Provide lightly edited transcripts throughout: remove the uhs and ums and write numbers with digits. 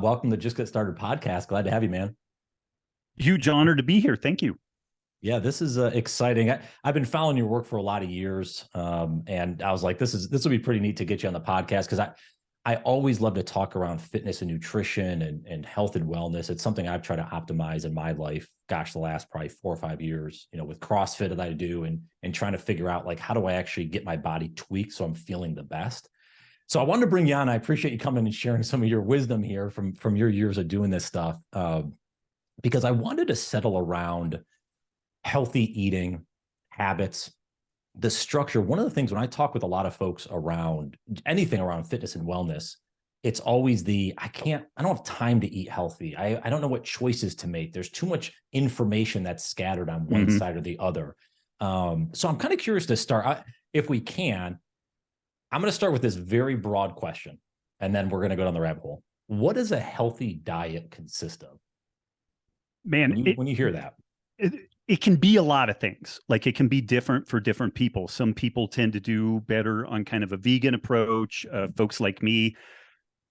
Welcome to Just Get Started podcast. Glad to have you, man. Huge honor to be here. Thank you. Yeah, this is exciting. I've been following your work for a lot of years, and I was like, this will be pretty neat to get you on the podcast because I always love to talk around fitness and nutrition and health and wellness. It's something I've tried to optimize in my life. Gosh, the last probably 4 or 5 years, with CrossFit that I do and trying to figure out like how do I actually get my body tweaked so I'm feeling the best. So I wanted to bring you on. I appreciate you coming and sharing some of your wisdom here from your years of doing this stuff, because I wanted to settle around healthy eating habits, the structure. One of the things when I talk with a lot of folks around anything around fitness and wellness, it's always I don't have time to eat healthy. I don't know what choices to make. There's too much information that's scattered on one side or the other. So I'm kind of curious to start, if we can. I'm going to start with this very broad question, and then we're going to go down the rabbit hole. What does a healthy diet consist of? Man, when you hear that, it can be a lot of things. Like, it can be different for different people. Some people tend to do better on kind of a vegan approach. Folks like me,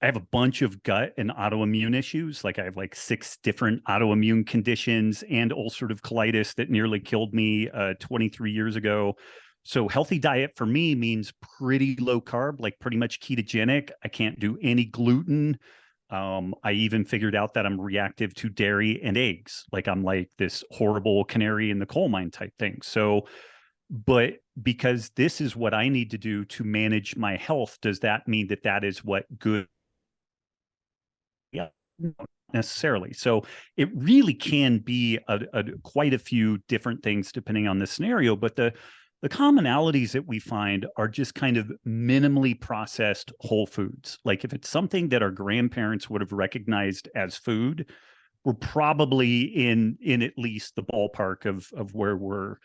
I have a bunch of gut and autoimmune issues. Like, I have like 6 different autoimmune conditions and ulcerative colitis that nearly killed me 23 years ago. So healthy diet for me means pretty low carb, like pretty much ketogenic. I can't do any gluten. I even figured out that I'm reactive to dairy and eggs. Like, I'm like this horrible canary in the coal mine type thing. So, but because this is what I need to do to manage my health, does that mean that that is what good? Yeah, not necessarily. So it really can be quite a few different things depending on the scenario. But the commonalities that we find are just kind of minimally processed whole foods. Like, if it's something that our grandparents would have recognized as food, we're probably in at least the ballpark of where we're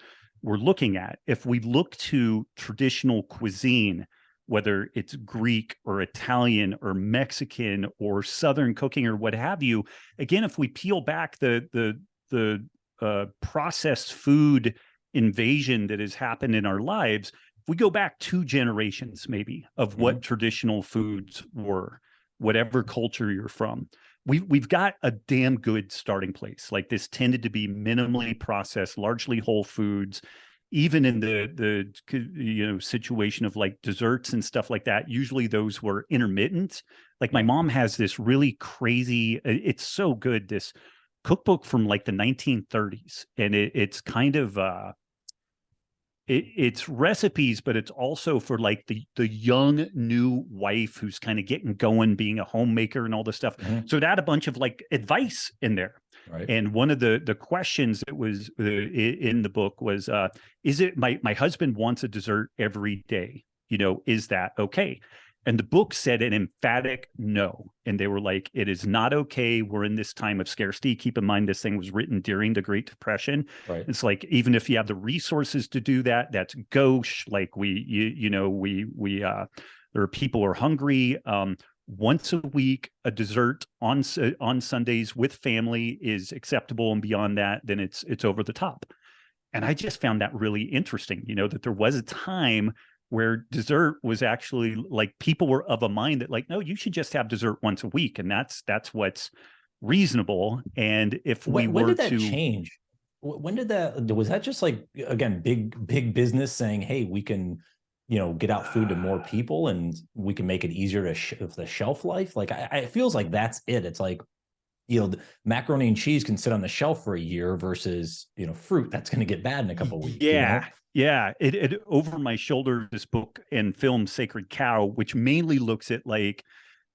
looking at. If we look to traditional cuisine, whether it's Greek or Italian or Mexican or Southern cooking or what have you, again, if we peel back the processed food invasion that has happened in our lives, if we go back 2 generations maybe of what traditional foods were, whatever culture you're from, we've got a damn good starting place. Like, this tended to be minimally processed, largely whole foods. Even in the situation of like desserts and stuff like that, usually those were intermittent. Like, my mom has this really crazy, it's so good, this cookbook from like the 1930s, and it's kind of it's recipes, but it's also for like the young new wife who's kind of getting going, being a homemaker and all this stuff. So it had a bunch of like advice in there. Right. And one of the questions that was in the book was, is it my husband wants a dessert every day? Is that okay? And the book said an emphatic no. And they were like, it is not okay. We're in this time of scarcity. Keep in mind, this thing was written during the Great Depression. Right. It's like, even if you have the resources to do that, that's gauche. Like, there are people who are hungry. Once a week, a dessert on Sundays with family is acceptable. And beyond that, then it's over the top. And I just found that really interesting, that there was a time where dessert was actually like, people were of a mind that like, no, you should just have dessert once a week. And that's what's reasonable. And if when did that change? When did was that just like, again, big business saying, hey, we can, get out food to more people and we can make it easier to the shelf life? Like, it feels like that's it. It's like, macaroni and cheese can sit on the shelf for a year versus, fruit that's going to get bad in a couple of weeks. Yeah. Yeah. It over my shoulder, this book and film, Sacred Cow, which mainly looks at like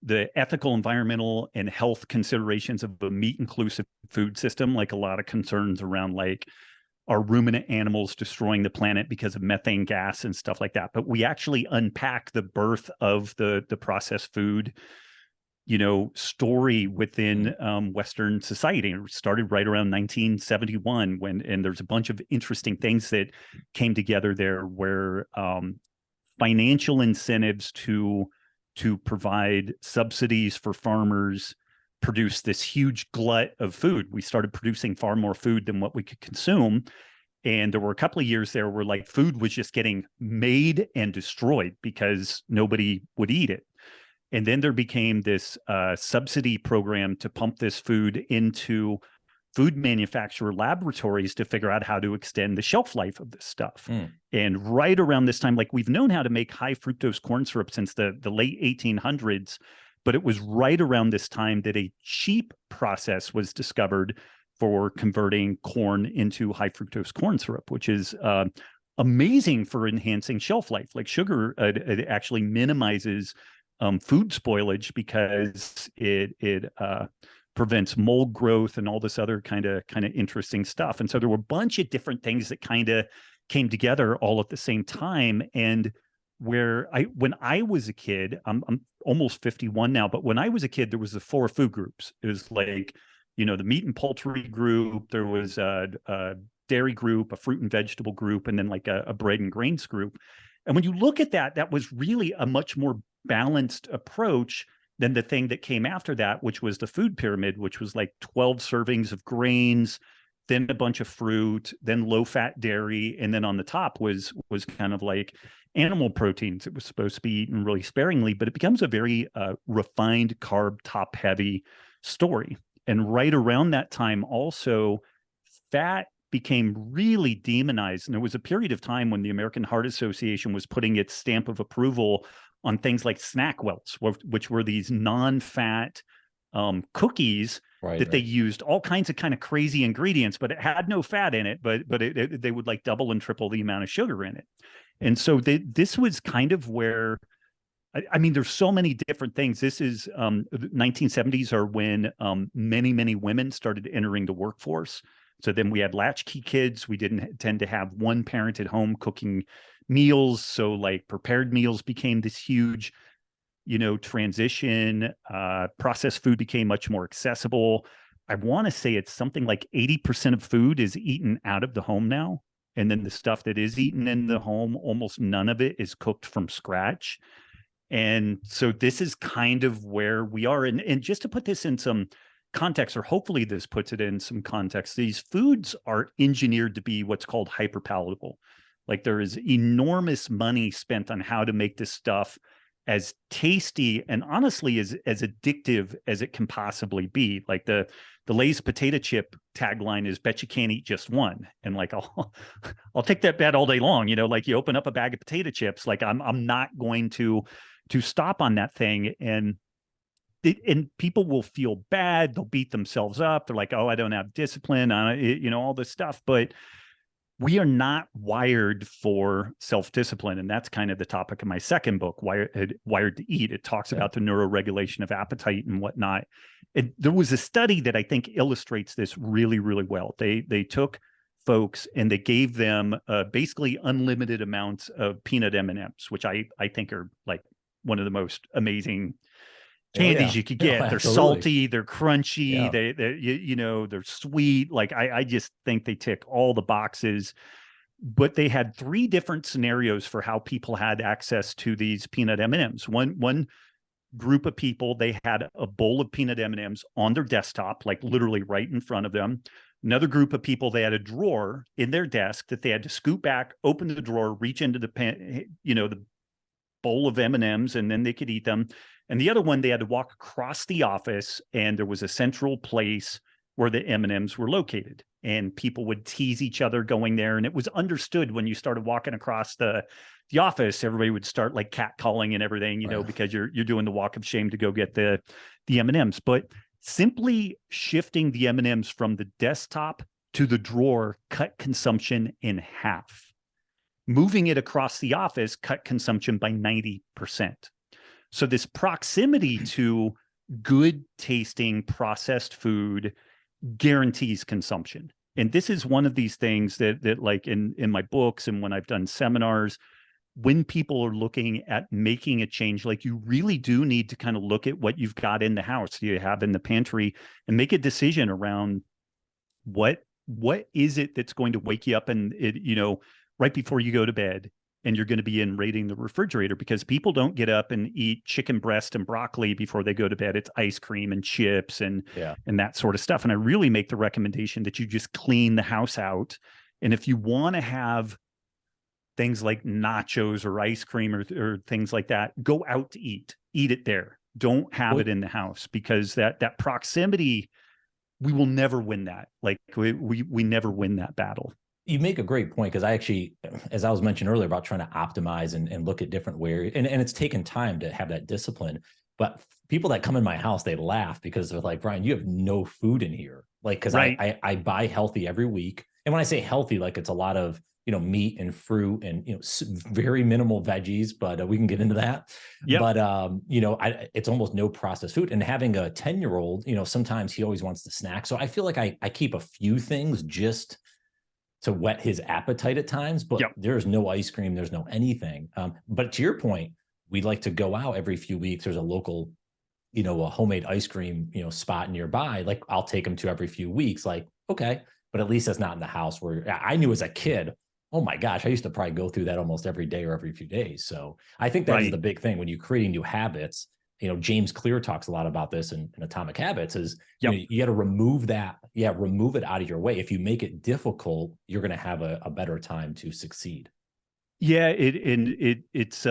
the ethical, environmental, and health considerations of a meat inclusive food system, like a lot of concerns around like, are ruminant animals destroying the planet because of methane gas and stuff like that. But we actually unpack the birth of the processed food story within Western society. It started right around 1971 and there's a bunch of interesting things that came together there where financial incentives to provide subsidies for farmers produced this huge glut of food. We started producing far more food than what we could consume. And there were a couple of years there where like food was just getting made and destroyed because nobody would eat it. And then there became this subsidy program to pump this food into food manufacturer laboratories to figure out how to extend the shelf life of this stuff. And right around this time, like we've known how to make high fructose corn syrup since the late 1800s, but it was right around this time that a cheap process was discovered for converting corn into high fructose corn syrup, which is amazing for enhancing shelf life. Like sugar, it actually minimizes food spoilage because it prevents mold growth and all this other kind of interesting stuff. And so there were a bunch of different things that kind of came together all at the same time. And when I was a kid, I'm almost 51 now, but when I was a kid, there was the 4 food groups. It was like, the meat and poultry group, there was a dairy group, a fruit and vegetable group, and then like a bread and grains group. And when you look at that, that was really a much more balanced approach than the thing that came after that, which was the food pyramid, which was like 12 servings of grains, then a bunch of fruit, then low-fat dairy, and then on the top was kind of like animal proteins. It was supposed to be eaten really sparingly, but it becomes a very refined, carb, top-heavy story. And right around that time also, fat became really demonized. And there was a period of time when the American Heart Association was putting its stamp of approval on things like SnackWelts, which were these non-fat cookies that they used all kinds of kind of crazy ingredients, but it had no fat in it, but they would like double and triple the amount of sugar in it. And so this was kind of where, I mean, there's so many different things. This is the 1970s are when many women started entering the workforce. So then we had latchkey kids. We didn't tend to have one parent at home cooking meals. So like prepared meals became this huge, transition. Processed food became much more accessible. I want to say it's something like 80% of food is eaten out of the home now. And then the stuff that is eaten in the home, almost none of it is cooked from scratch. And so this is kind of where we are. And just to put this in some context, or hopefully this puts it in some context, these foods are engineered to be what's called hyperpalatable. Like there is enormous money spent on how to make this stuff as tasty and honestly as addictive as it can possibly be. Like the Lay's potato chip tagline is "Bet you can't eat just one." And like I'll take that bet all day long. Like you open up a bag of potato chips, like I'm not going to stop on that thing. And people will feel bad. They'll beat themselves up. They're like, "Oh, I don't have discipline," all this stuff. But we are not wired for self-discipline. And that's kind of the topic of my second book, Wired to Eat. It talks about the neuroregulation of appetite and whatnot. There was a study that I think illustrates this really, really well. They took folks and they gave them basically unlimited amounts of peanut M&Ms, which I think are like one of the most amazing candies you could get. They're salty, they're crunchy, they're sweet. Like I just think they tick all the boxes. But they had 3 different scenarios for how people had access to these peanut M&Ms. One group of people, they had a bowl of peanut M&Ms on their desktop, like literally right in front of them. Another group of people, they had a drawer in their desk that they had to scoot back, open the drawer, reach into the bowl of M&Ms, and then they could eat them. And the other one, they had to walk across the office, and there was a central place where the M&Ms were located. And people would tease each other going there. And it was understood when you started walking across the office, everybody would start like catcalling and everything, because you're doing the walk of shame to go get the M&Ms. But simply shifting the M&Ms from the desktop to the drawer cut consumption in half. Moving it across the office cut consumption by 90%. So this proximity to good tasting processed food guarantees consumption. And this is one of these things that like in my books and when I've done seminars, when people are looking at making a change, like you really do need to kind of look at what you've got in the house, you have in the pantry, and make a decision around what is it that's going to wake you up and right before you go to bed. And you're going to be raiding the refrigerator, because people don't get up and eat chicken breast and broccoli before they go to bed. It's ice cream and chips and that sort of stuff. And I really make the recommendation that you just clean the house out. And if you want to have things like nachos or ice cream or things like that, go out to eat. eat it there. Don't have it in the house, because that proximity, we will never win that. Like we never win that battle. You make a great point, because I actually, as I was mentioning earlier about trying to optimize and look at different ways, and it's taken time to have that discipline. But people that come in my house, they laugh because they're like, Brian, you have no food in here. Like, because Right. I buy healthy every week. And when I say healthy, like it's a lot of, meat and fruit and, very minimal veggies, but we can get into that. Yep. But, it's almost no processed food. And having a 10-year-old, sometimes he always wants to snack. So I feel like I keep a few things just to whet his appetite at times, but Yep. there's no ice cream, there's no anything. But to your point, we like to go out every few weeks. There's a local, a homemade ice cream, spot nearby. Like I'll take them to every few weeks. Like, okay, but at least that's not in the house where I knew as a kid, oh my gosh, I used to probably go through that almost every day or every few days. So I think that is the big thing when you're creating new habits. James Clear talks a lot about this in Atomic Habits is, you got to remove that. Yeah. Remove it out of your way. If you make it difficult, you're going to have a better time to succeed. Yeah, it's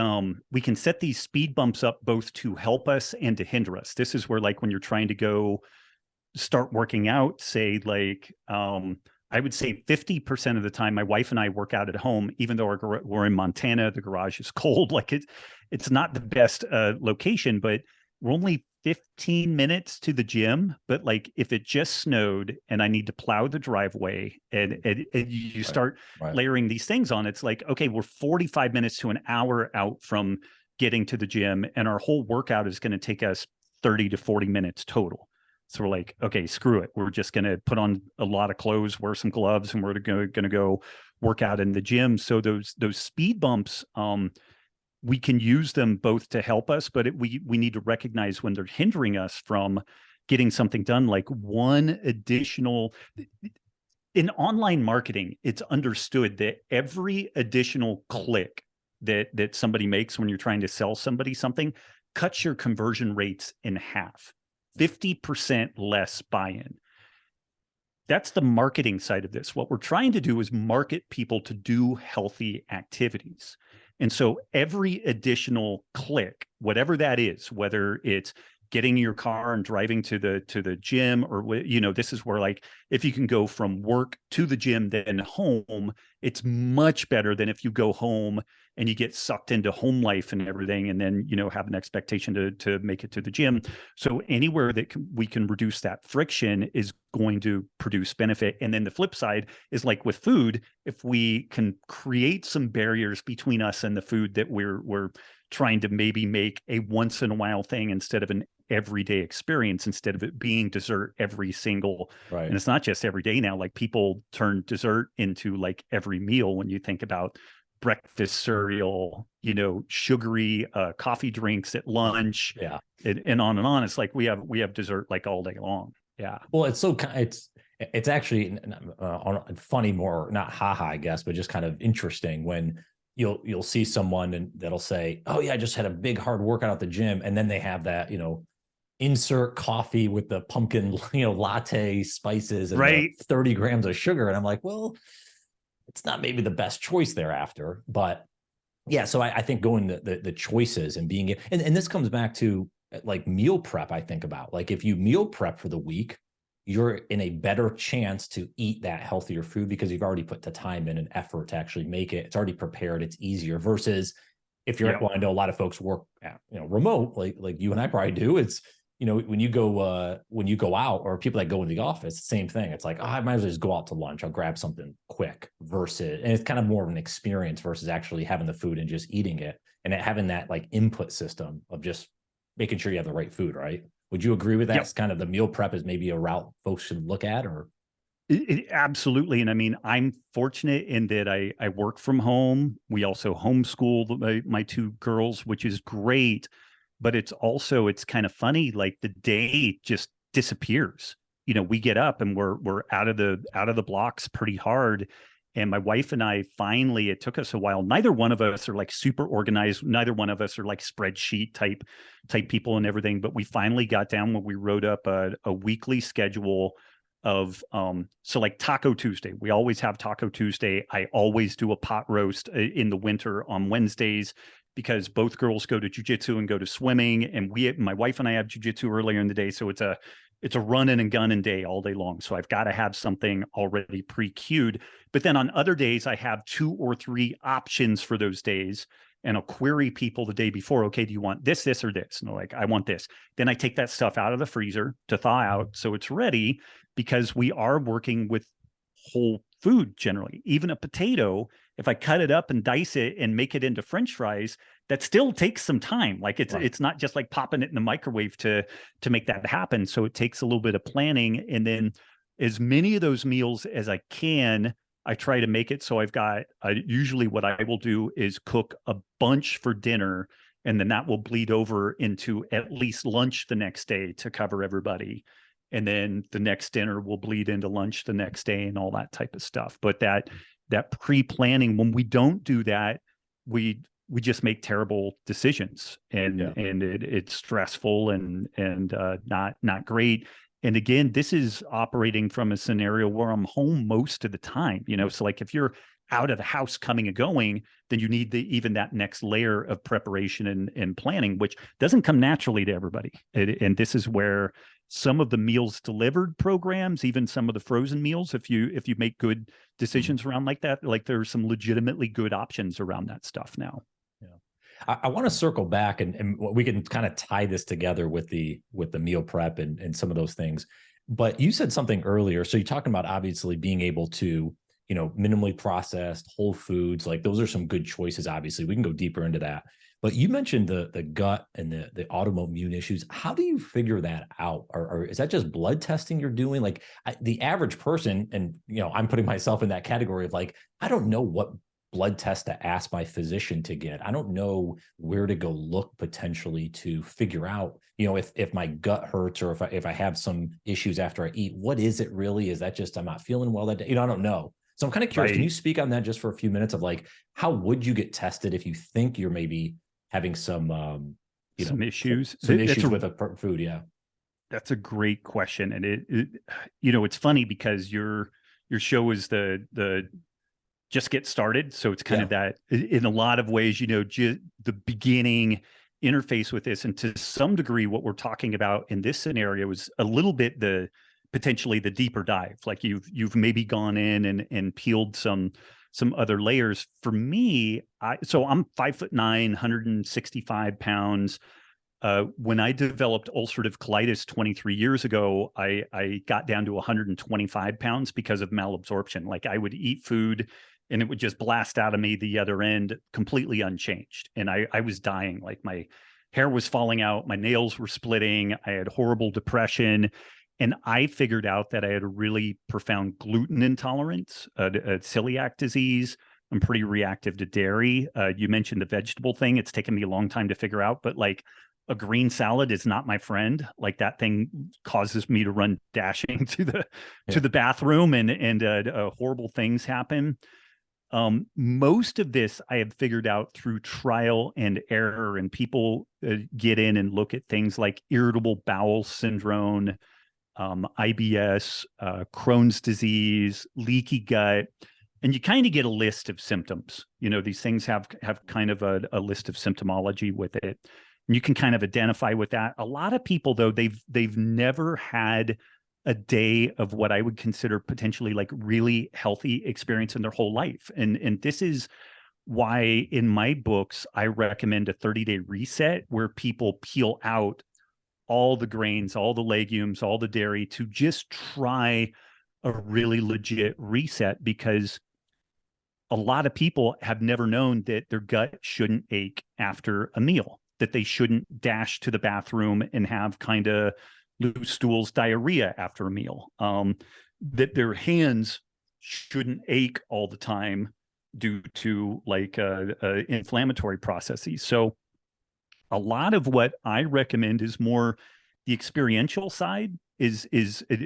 we can set these speed bumps up both to help us and to hinder us. This is where, like, when you're trying to go start working out, say like I would say 50% of the time my wife and I work out at home, even though we're in Montana, the garage is cold. Like it's not the best location, but we're only 15 minutes to the gym. But like if it just snowed and I need to plow the driveway and you start layering these things on, it's like, okay, we're 45 minutes to an hour out from getting to the gym, and our whole workout is going to take us 30 to 40 minutes total. So we're like, okay, screw it. We're just going to put on a lot of clothes, wear some gloves, and we're going to go work out in the gym. So those speed bumps, we can use them both to help us, but we need to recognize when they're hindering us from getting something done. Like one additional, in online marketing, it's understood that every additional click that somebody makes when you're trying to sell somebody something cuts your conversion rates in half. 50% less buy-in. That's the marketing side of this. What we're trying to do is market people to do healthy activities. And so every additional click, whatever that is, whether it's getting your car and driving to the gym, or this is where, like, if you can go from work to the gym then home, it's much better than if you go home and you get sucked into home life and everything, and then have an expectation to make it to the gym. So anywhere that we can reduce that friction is going to produce benefit. And then the flip side is, like with food, if we can create some barriers between us and the food that we're trying to maybe make a once in a while thing instead of an everyday experience, instead of it being dessert every single, and it's not just every day now. Like, people turn dessert into like every meal. When you think about breakfast cereal, sugary coffee drinks at lunch, and on and on. It's like we have dessert like all day long. Yeah. Well, it's actually funny, more not haha, I guess, but just kind of interesting when you'll see someone and that'll say, "Oh yeah, I just had a big hard workout at the gym," and then they have that insert coffee with the pumpkin latte spices and the 30 grams of sugar, and I'm like, well, it's not maybe the best choice thereafter. But yeah, so I think going the choices and being, and this comes back to like meal prep. I think about, like, if you meal prep for the week, you're in a better chance to eat that healthier food because you've already put the time in and effort to actually make it. It's already prepared. It's easier versus if you're, well, I know a lot of folks work remote, like you and I probably do. It's, when you go out, or people that go into the office, same thing. It's like, oh, I might as well just go out to lunch. I'll grab something quick versus, and it's kind of more of an experience versus actually having the food and just eating it, and having that like input system of just making sure you have the right food, right? Would you agree with that? It's kind of the meal prep is maybe a route folks should look at, or? Absolutely. And I mean, I'm fortunate in that I work from home. We also homeschool my two girls, which is great. But it's kind of funny, like the day just disappears. We get up and we're out of the blocks pretty hard. And my wife and I finally, it took us a while. Neither one of us are like super organized. Neither one of us are like spreadsheet type people and everything. But we finally got down when we wrote up a weekly schedule of so like Taco Tuesday. We always have Taco Tuesday. I always do a pot roast in the winter on Wednesdays. because both girls go to jujitsu and go to swimming, and my wife and I have jujitsu earlier in the day, so it's a running and gunning day all day long. So I've got to have something already pre-queued. But then on other days, I have 2 or 3 options for those days. And I'll query people the day before, okay, do you want this, this, or this? And they're like, I want this. Then I take that stuff out of the freezer to thaw out so it's ready, because we are working with whole food generally. Even a potato, if I cut it up and dice it and make it into French fries, that still takes some time. Like it's not just like popping it in the microwave to make that happen. So it takes a little bit of planning. And then as many of those meals as I can, I try to make it so I've got, usually what I will do is cook a bunch for dinner, and then that will bleed over into at least lunch the next day to cover everybody. And then the next dinner will bleed into lunch the next day and all that type of stuff. But that pre-planning, when we don't do that, we just make terrible decisions, and it's stressful and not great. And again, this is operating from a scenario where I'm home most of the time, so like if you're out of the house coming and going, then you need even that next layer of preparation and planning, which doesn't come naturally to everybody. And this is where some of the meals delivered programs, even some of the frozen meals, if you make good decisions around like that, like there's some legitimately good options around that stuff now. I want to circle back and we can kind of tie this together with the meal prep and some of those things. But you said something earlier. So you're talking about obviously being able to, minimally processed whole foods, like those are some good choices. Obviously, we can go deeper into that. But you mentioned the gut and the autoimmune issues. How do you figure that out? Or is that just blood testing you're doing? Like the average person, and I'm putting myself in that category of like, I don't know what blood test to ask my physician to get. I don't know where to go look potentially to figure out, if my gut hurts or if I have some issues after I eat. What is it really? Is that just I'm not feeling well that day? I don't know. So I'm kind of curious. Right. Can you speak on that just for a few minutes of like, how would you get tested if you think you're maybe having some issues, with a food? Yeah, that's a great question, and it's funny because your show is the just get started. So it's kind of that in a lot of ways, the beginning interface with this. And to some degree, what we're talking about in this scenario is a little bit potentially the deeper dive. Like you've maybe gone in and peeled some other layers. For me, so I'm 5'9", 165 pounds. When I developed ulcerative colitis 23 years ago, I got down to 125 pounds because of malabsorption. Like I would eat food and it would just blast out of me the other end completely unchanged. And I was dying. Like my hair was falling out, my nails were splitting, I had horrible depression. And I figured out that I had a really profound gluten intolerance, a celiac disease. I'm pretty reactive to dairy. You mentioned the vegetable thing. It's taken me a long time to figure out, but like a green salad is not my friend. Like that thing causes me to run dashing to the bathroom and horrible things happen. Most of this I have figured out through trial and error, and people get in and look at things like irritable bowel syndrome, IBS, Crohn's disease, leaky gut, and you kind of get a list of symptoms. These things have kind of a list of symptomology with it. And you can kind of identify with that. A lot of people, though, they've never had a day of what I would consider potentially like really healthy experience in their whole life. And this is why in my books, I recommend a 30-day reset where people peel out all the grains, all the legumes, all the dairy to just try a really legit reset, because a lot of people have never known that their gut shouldn't ache after a meal, that they shouldn't dash to the bathroom and have kind of loose stools, diarrhea after a meal, that their hands shouldn't ache all the time due to like inflammatory processes. So a lot of what I recommend is more the experiential side, is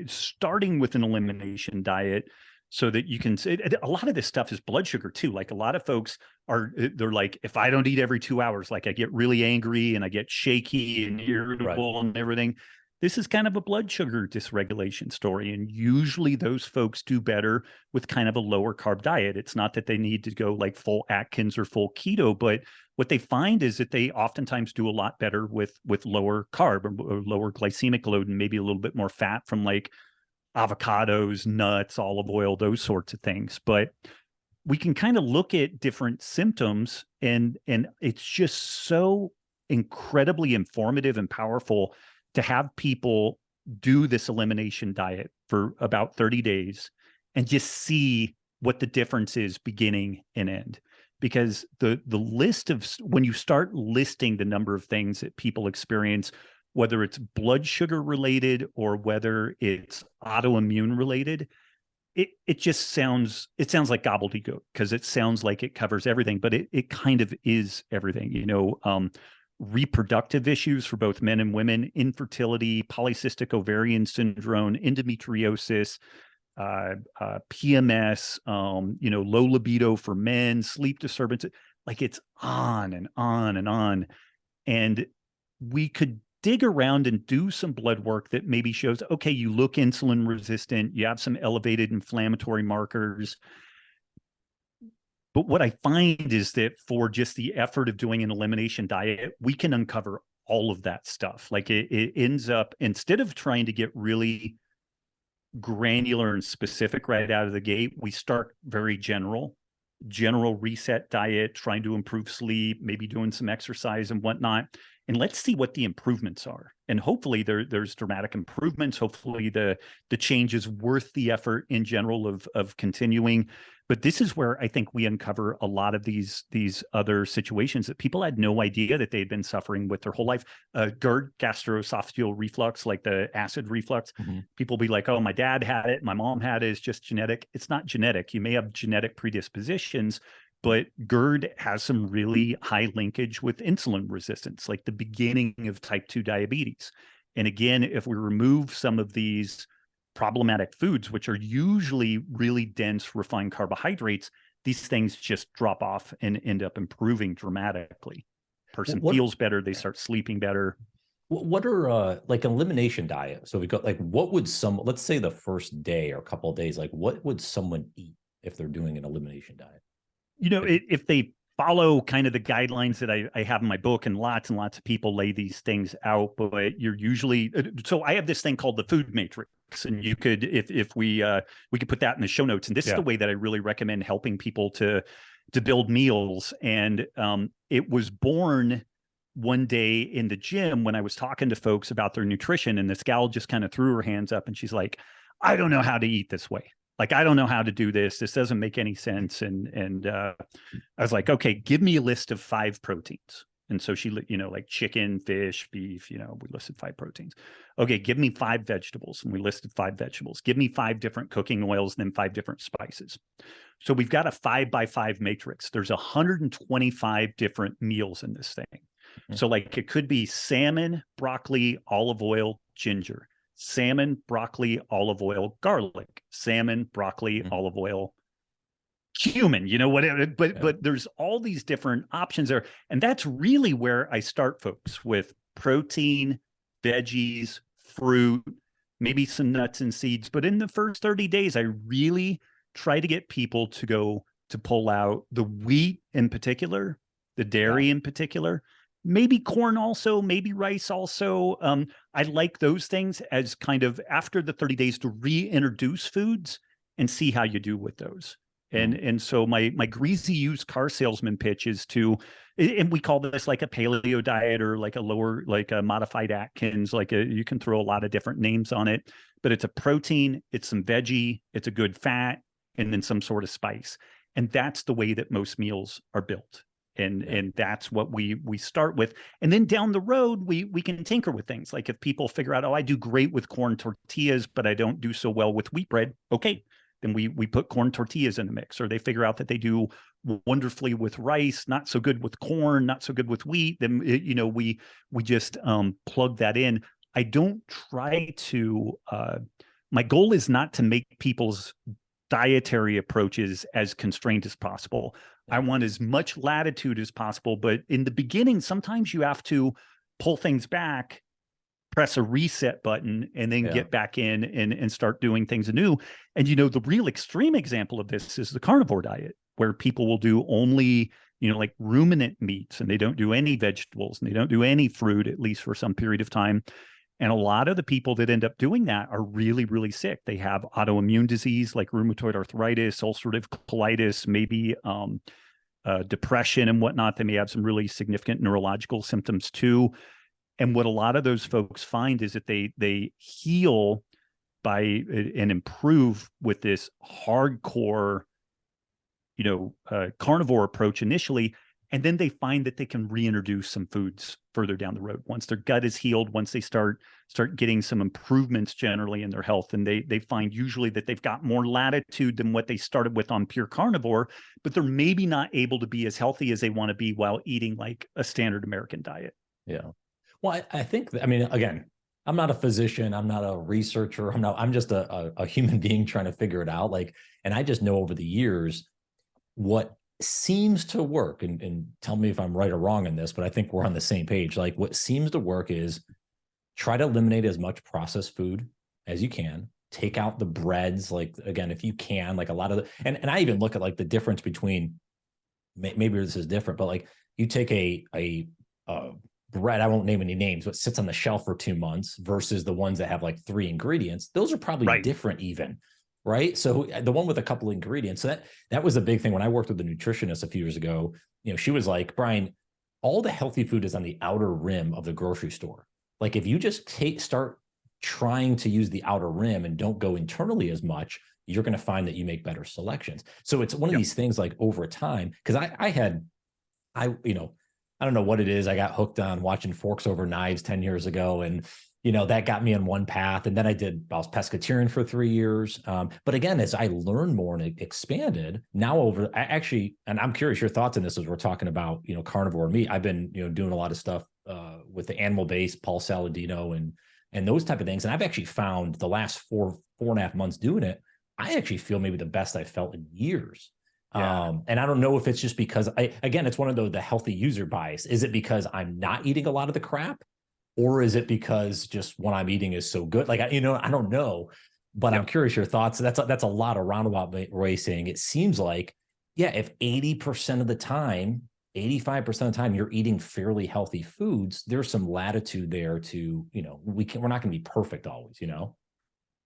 starting with an elimination diet, so that you can say a lot of this stuff is blood sugar too. Like a lot of folks they're like, if I don't eat every 2 hours, like I get really angry and I get shaky and irritable and everything. this is kind of a blood sugar dysregulation story. And usually those folks do better with kind of a lower carb diet. It's not that they need to go like full Atkins or full keto, but what they find is that they oftentimes do a lot better with lower carb or lower glycemic load, and maybe a little bit more fat from like avocados, nuts, olive oil, those sorts of things. But we can kind of look at different symptoms, and it's just so incredibly informative and powerful to have people do this elimination diet for about 30 days and just see what the difference is beginning and end. Because the list of, when you start listing the number of things that people experience, whether it's blood sugar related or whether it's autoimmune related, it just sounds like gobbledygook, because it sounds like it covers everything, but it kind of is everything. You know, reproductive issues for both men and women, infertility, polycystic ovarian syndrome, endometriosis, PMS, you know, low libido for men, sleep disturbance. Like, it's on and on and on. And we could dig around and do some blood work that maybe shows, okay, you look insulin resistant, you have some elevated inflammatory markers. But what I find is that for just the effort of doing an elimination diet, we can uncover all of that stuff. Like, it ends up, instead of trying to get really granular and specific right out of the gate, we start very general reset diet, trying to improve sleep, maybe doing some exercise and whatnot. And let's see what the improvements are. And hopefully there's dramatic improvements. Hopefully the change is worth the effort in general of continuing. But this is where I think we uncover a lot of these other situations that people had no idea that they'd been suffering with their whole life. GERD, gastroesophageal reflux, like the acid reflux. Mm-hmm. People be like, oh, my dad had it, my mom had it, it's just genetic. It's not genetic. You may have genetic predispositions, but GERD has some really high linkage with insulin resistance, like the beginning of type 2 diabetes. And again, if we remove some of these problematic foods, which are usually really dense refined carbohydrates, these things just drop off and end up improving dramatically. Person feels better, they start sleeping better. What are like an elimination diet? So we got like, what would let's say the first day or a couple of days, like what would someone eat if they're doing an elimination diet? You know, if they follow kind of the guidelines that I have in my book, and lots of people lay these things out, but you're usually, so I have this thing called the food matrix, and you could, if we could put that in the show notes. And this is the way that I really recommend helping people to build meals. And it was born one day in the gym when I was talking to folks about their nutrition, and this gal just kind of threw her hands up and she's like, I don't know how to eat this way. Like, I don't know how to do this. This doesn't make any sense. And I was like, okay, give me a list of 5 proteins. And so she, you know, like chicken, fish, beef, you know, we listed 5 proteins. Okay, give me 5 vegetables. And we listed 5 vegetables. Give me 5 different cooking oils, and then 5 different spices. So we've got a 5x5 matrix. There's 125 different meals in this thing. Mm-hmm. So like, it could be salmon, broccoli, olive oil, ginger. Salmon, broccoli, olive oil, garlic, salmon, broccoli, olive oil, cumin, you know, whatever. But there's all these different options there. And that's really where I start folks, with protein, veggies, fruit, maybe some nuts and seeds. But in the first 30 days, I really try to get people to pull out the wheat in particular, the dairy in particular, maybe corn also, maybe rice also. I like those things as kind of, after the 30 days, to reintroduce foods and see how you do with those. And so my greasy used car salesman pitch is to, and we call this like a paleo diet, or like a lower, like a modified Atkins, like you can throw a lot of different names on it, but it's a protein, it's some veggie, it's a good fat, and then some sort of spice. And that's the way that most meals are built. And that's what we start with. And then down the road, we can tinker with things. Like, if people figure out, oh, I do great with corn tortillas, but I don't do so well with wheat bread. Okay, then we put corn tortillas in the mix. Or they figure out that they do wonderfully with rice, not so good with corn, not so good with wheat. Then, you know, we just plug that in. I don't try to, my goal is not to make people's dietary approaches as constrained as possible. I want as much latitude as possible, but in the beginning, sometimes you have to pull things back press a reset button and then Yeah. get back in and start doing things anew. And, the real extreme example of this is the carnivore diet, where people will do only, like ruminant meats, and they don't do any vegetables, and they don't do any fruit, at least for some period of time. And a lot of the people that end up doing that are really, really sick. They have autoimmune disease like rheumatoid arthritis, ulcerative colitis, maybe depression and whatnot. They may have some really significant neurological symptoms too. And what a lot of those folks find is that they heal by and improve with this hardcore, carnivore approach initially, and then they find that they can reintroduce some foods further down the road once their gut is healed, once they start getting some improvements generally in their health, and they find usually that they've got more latitude than what they started with on pure carnivore, but they're maybe not able to be as healthy as they want to be while eating like a standard American diet. Yeah. Well, I think, again, I'm not a physician. I'm not a researcher. I'm just a human being trying to figure it out. And I just know over the years what seems to work, and tell me if I'm right or wrong in this, but I think we're on the same page. Like, what seems to work is try to eliminate as much processed food as you can. Take out the breads, like, again, if you can, like a lot of the, and I even look at like the difference between, maybe this is different, but like you take a bread, I won't name any names, but sits on the shelf for 2 months versus the ones that have like 3 ingredients. Those are probably different even, right? So the one with a couple of ingredients, so that was a big thing when I worked with a nutritionist a few years ago. She was like, Brian, all the healthy food is on the outer rim of the grocery store. Like, if you just start trying to use the outer rim and don't go internally as much, you're going to find that you make better selections. So it's one of these things, like, over time, because I don't know what it is. I got hooked on watching Forks Over Knives 10 years ago. And, that got me on one path. And then I was pescatarian for 3 years. But again, as I learned more and expanded, now and I'm curious your thoughts on this as we're talking about, carnivore meat. I've been, doing a lot of stuff with the animal-based Paul Saladino and those type of things. And I've actually found the last 4.5 months doing it, I actually feel maybe the best I've felt in years. Yeah. And I don't know if it's just because it's one of the healthy user bias. Is it because I'm not eating a lot of the crap, or is it because just what I'm eating is so good? Like, I don't know, but I'm curious your thoughts. That's a lot of roundabout way saying it seems like, if 80% of the time, 85% of the time you're eating fairly healthy foods, there's some latitude there to, we're not going to be perfect always,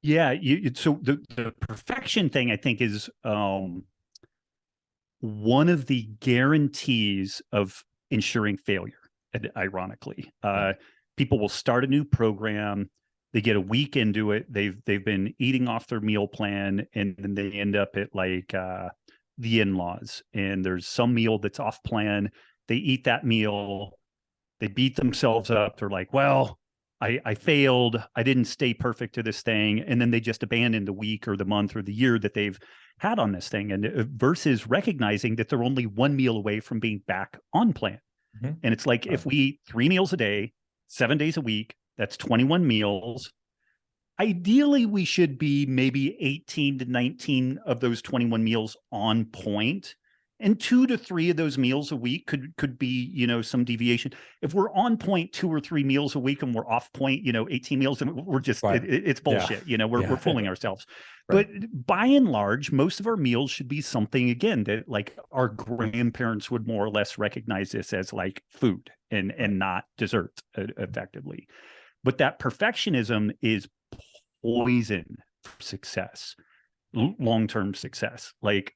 Yeah. So the perfection thing, I think, is, one of the guarantees of ensuring failure, ironically. People will start a new program, they get a week into it, they've been eating off their meal plan, and then they end up at like the in-laws, and there's some meal that's off plan. They eat that meal, they beat themselves up, they're like, well, I failed, I didn't stay perfect to this thing, and then they just abandon the week or the month or the year that they've had on this thing, and versus recognizing that they're only one meal away from being back on plan. Mm-hmm. And it's like, if we eat 3 meals a day, 7 days a week, that's 21 meals. Ideally, we should be maybe 18 to 19 of those 21 meals on point. And 2 to 3 of those meals a week could be, some deviation. If we're on point 2 or 3 meals a week and we're off point, 18 meals, and we're just, it's bullshit. We're fooling ourselves. Right. But by and large, most of our meals should be something, again, that like our grandparents would more or less recognize this as like food and not dessert effectively. But that perfectionism is poison for success, long-term success. Like,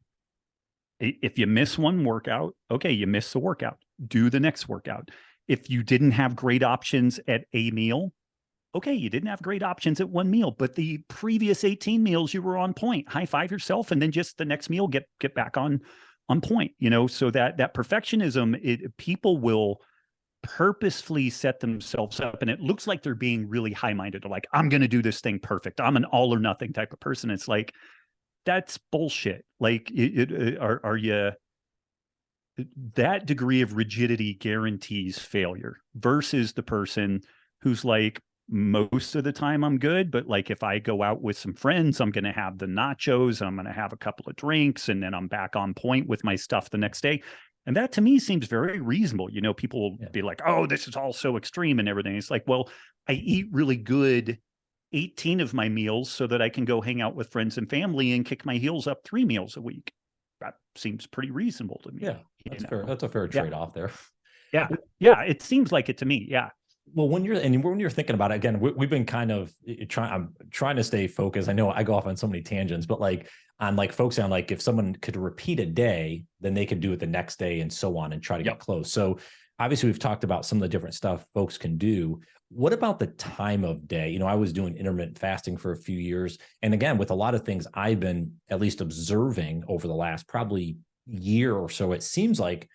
if you miss one workout, okay, you miss the workout, do the next workout. If you didn't have great options at a meal, okay, you didn't have great options at one meal, but the previous 18 meals you were on point. High five yourself, and then just the next meal get back on point. So that perfectionism, people will purposefully set themselves up, and it looks like they're being really high-minded. They're like, I'm going to do this thing perfect. I'm an all or nothing type of person. It's like, that's bullshit. Like, are you, that degree of rigidity guarantees failure versus the person who's like, most of the time I'm good, but like, if I go out with some friends, I'm going to have the nachos, and I'm going to have a couple of drinks, and then I'm back on point with my stuff the next day. And that to me seems very reasonable. You know, people will Yeah. be like, oh, this is all so extreme and everything. It's like, well, I eat really good 18 of my meals so that I can go hang out with friends and family and kick my heels up 3 meals a week. That seems pretty reasonable to me. Yeah, that's You fair. know? That's a fair Yeah. trade-off there. Yeah. Yeah. It seems like it to me. Yeah. Well, when you're thinking about it again, we've been kind of trying. I'm trying to stay focused. I know I go off on so many tangents, but like on like focusing on like if someone could repeat a day, then they could do it the next day and so on and try to get close. So obviously we've talked about some of the different stuff folks can do. What about the time of day? You know, I was doing intermittent fasting for a few years, and again, with a lot of things I've been at least observing over the last probably year or so, it seems like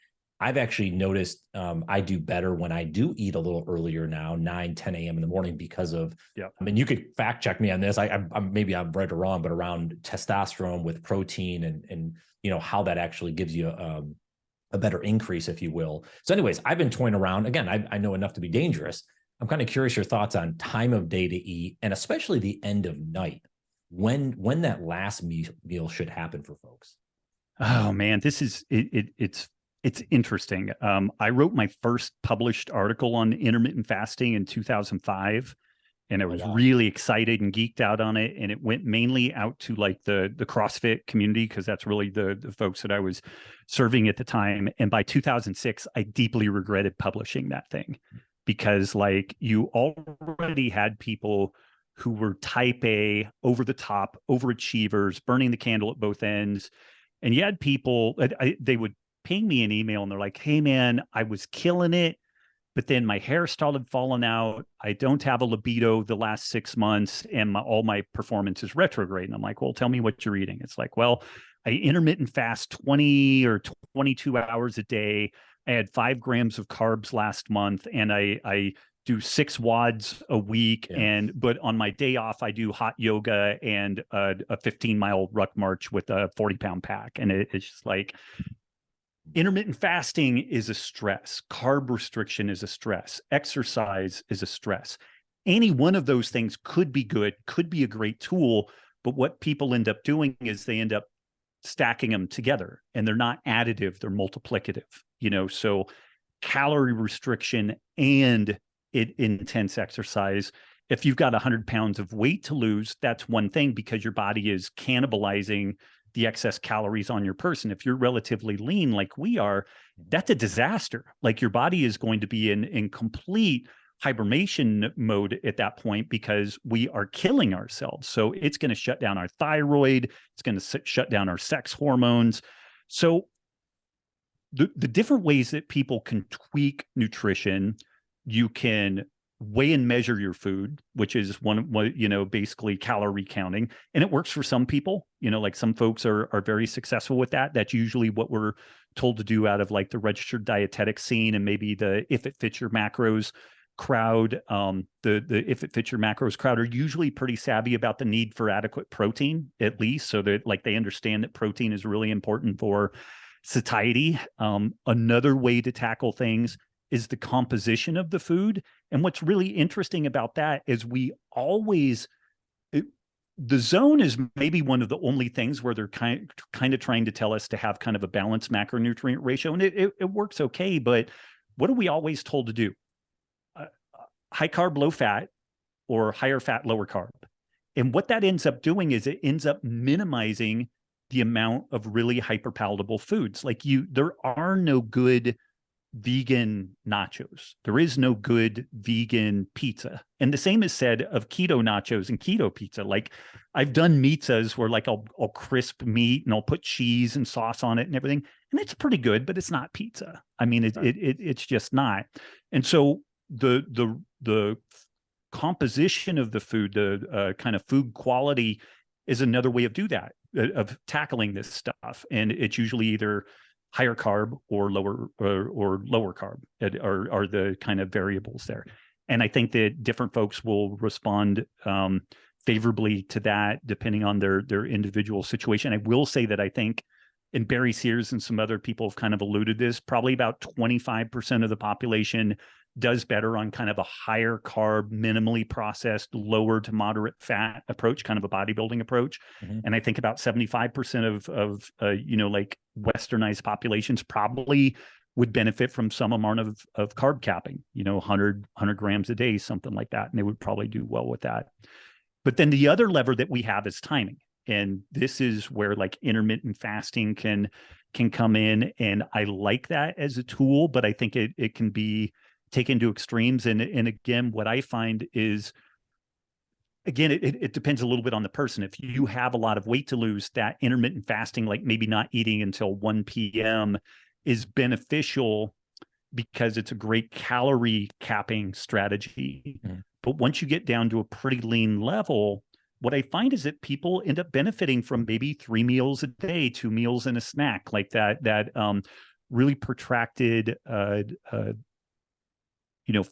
I've actually noticed I do better when I do eat a little earlier now, 9, 10 a.m. in the morning because of, I mean, you could fact check me on this. Maybe I'm right or wrong, but around testosterone with protein and you know, how that actually gives you a better increase, if you will. So anyways, I've been toying around. Again, I know enough to be dangerous. I'm kind of curious your thoughts on time of day to eat and especially the end of night, when that last meal should happen for folks. Oh man, this is it's interesting. I wrote my first published article on intermittent fasting in 2005, and I was really excited and geeked out on it. And it went mainly out to like the CrossFit community because that's really the folks that I was serving at the time. And by 2006, I deeply regretted publishing that thing because like you already had people who were type A, over the top, overachievers, burning the candle at both ends. And you had people, they would ping me an email and they're like, hey, man, I was killing it, but then my hair started falling out. I don't have a libido the last 6 months and all my performance is retrograde. And I'm like, well, tell me what you're eating. It's like, well, I intermittent fast 20 or 22 hours a day. I had 5 grams of carbs last month and I do 6 wads a week. But on my day off, I do hot yoga and a 15-mile ruck march with a 40-pound pack. And it's just like intermittent fasting is a stress. Carb restriction is a stress. Exercise is a stress. Any one of those things could be good, could be a great tool. But what people end up doing is they end up stacking them together and they're not additive, they're multiplicative, you know, so calorie restriction and intense exercise. If you've got 100 pounds of weight to lose, that's one thing because your body is cannibalizing the excess calories on your person. If you're relatively lean like we are, that's a disaster. Like your body is going to be in complete hibernation mode at that point because we are killing ourselves. So it's going to shut down our thyroid. It's going to shut down our sex hormones. So the different ways that people can tweak nutrition, you can weigh and measure your food, which is one, you know, basically calorie counting. And it works for some people, you know, like some folks are very successful with that. That's usually what we're told to do out of like the registered dietetic scene and maybe the If It Fits Your Macros crowd. The If It Fits Your Macros crowd are usually pretty savvy about the need for adequate protein, at least, so that like they understand that protein is really important for satiety. Another way to tackle things is the composition of the food. And what's really interesting about that is we always, the zone is maybe one of the only things where they're kind of trying to tell us to have kind of a balanced macronutrient ratio. And it works okay, but what are we always told to do? High carb, low fat, or higher fat, lower carb. And what that ends up doing is it ends up minimizing the amount of really hyper palatable foods. Like there are no good vegan nachos. There is no good vegan pizza. And the same is said of keto nachos and keto pizza. Like I've done pizzas where like I'll crisp meat and I'll put cheese and sauce on it and everything. And it's pretty good, but it's not pizza. I mean, it's just not. And so the composition of the food, the kind of food quality is another way of tackling this stuff. And it's usually either higher carb or lower carb are the kind of variables there. And I think that different folks will respond favorably to that depending on their individual situation. I will say that I think and Barry Sears and some other people have kind of alluded to this, probably about 25% of the population does better on kind of a higher carb, minimally processed, lower to moderate fat approach, kind of a bodybuilding approach. Mm-hmm. And I think about 75% of like westernized populations probably would benefit from some amount of carb capping, 100 grams a day, something like that. And they would probably do well with that. But then the other lever that we have is timing. And this is where like intermittent fasting can come in. And I like that as a tool, but I think it can be taken to extremes. And again, what I find is, again, it depends a little bit on the person. If you have a lot of weight to lose, that intermittent fasting, like maybe not eating until 1 p.m. is beneficial because it's a great calorie capping strategy. Mm. But once you get down to a pretty lean level, what I find is that people end up benefiting from maybe 3 meals a day, 2 meals and a snack, like that really protracted,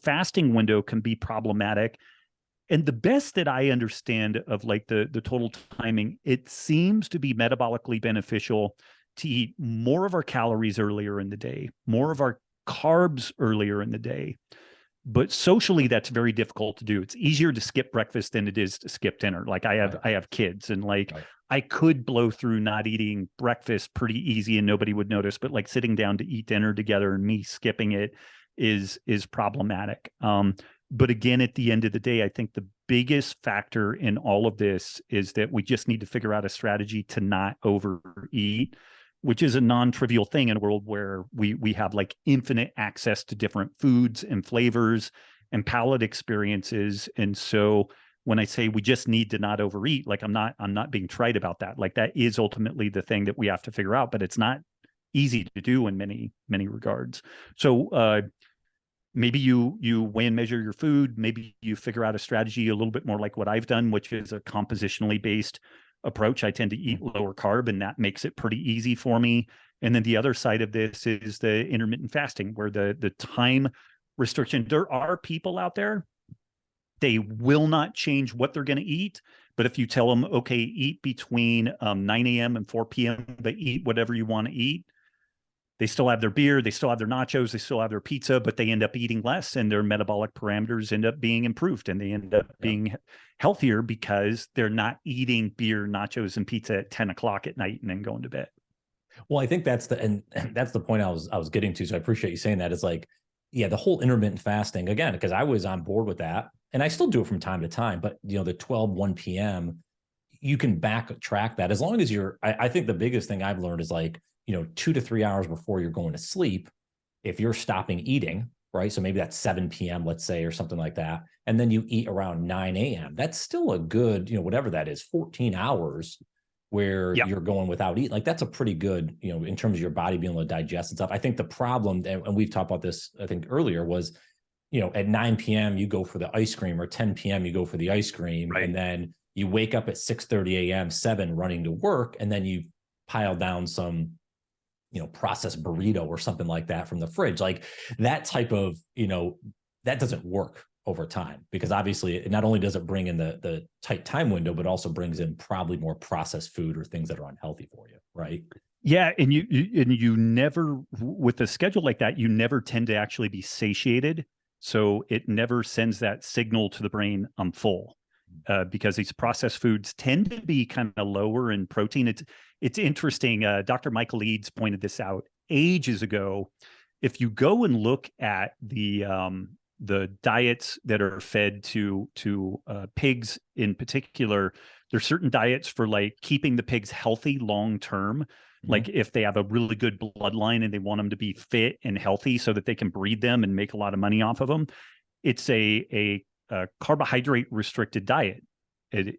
fasting window can be problematic. And the best that I understand of like the total timing, it seems to be metabolically beneficial to eat more of our calories earlier in the day, more of our carbs earlier in the day. But socially, that's very difficult to do. It's easier to skip breakfast than it is to skip dinner. Like I have kids, and like I could blow through not eating breakfast pretty easy and nobody would notice. But like sitting down to eat dinner together and me skipping it is problematic. But again, at the end of the day, I think the biggest factor in all of this is that we just need to figure out a strategy to not overeat, which is a non-trivial thing in a world where we have like infinite access to different foods and flavors and palate experiences. And so when I say we just need to not overeat, like I'm not being trite about that. Like that is ultimately the thing that we have to figure out, but it's not easy to do in many regards. So maybe you weigh and measure your food. Maybe you figure out a strategy a little bit more like what I've done, which is a compositionally based approach. I tend to eat lower carb, and that makes it pretty easy for me. And then the other side of this is the intermittent fasting, where the time restriction. There are people out there, they will not change what they're going to eat. But if you tell them, okay, eat between 9 a.m. and 4 p.m., but eat whatever you want to eat, they still have their beer, they still have their nachos, they still have their pizza, but they end up eating less and their metabolic parameters end up being improved and they end up being healthier because they're not eating beer, nachos, and pizza at 10 o'clock at night and then going to bed. Well, I think that's the point I was getting to. So I appreciate you saying that. It's like, yeah, the whole intermittent fasting, again, because I was on board with that and I still do it from time to time, but the 1 p.m., you can backtrack that as long as I think the biggest thing I've learned is like, 2 to 3 hours before you're going to sleep, if you're stopping eating, right? So maybe that's 7 p.m., let's say, or something like that. And then you eat around 9 a.m. That's still a good, whatever that is, 14 hours where you're going without eating. Like that's a pretty good, in terms of your body being able to digest and stuff. I think the problem, and we've talked about this, I think earlier, was, at 9 p.m. you go for the ice cream, or 10 p.m. you go for the ice cream. Right. And then you wake up at 6:30 a.m., 7 running to work. And then you pile down some, processed burrito or something like that from the fridge. Like that type of, that doesn't work over time, because obviously it not only does it bring in the tight time window, but also brings in probably more processed food or things that are unhealthy for you. Right. Yeah. And you never, with a schedule like that, you never tend to actually be satiated. So it never sends that signal to the brain, I'm full. Because these processed foods tend to be kind of lower in protein. It's interesting. Dr. Michael Eads pointed this out ages ago. If you go and look at the diets that are fed to pigs in particular, there's certain diets for like keeping the pigs healthy long term. Mm-hmm. Like if they have a really good bloodline and they want them to be fit and healthy so that they can breed them and make a lot of money off of them, it's a carbohydrate restricted diet,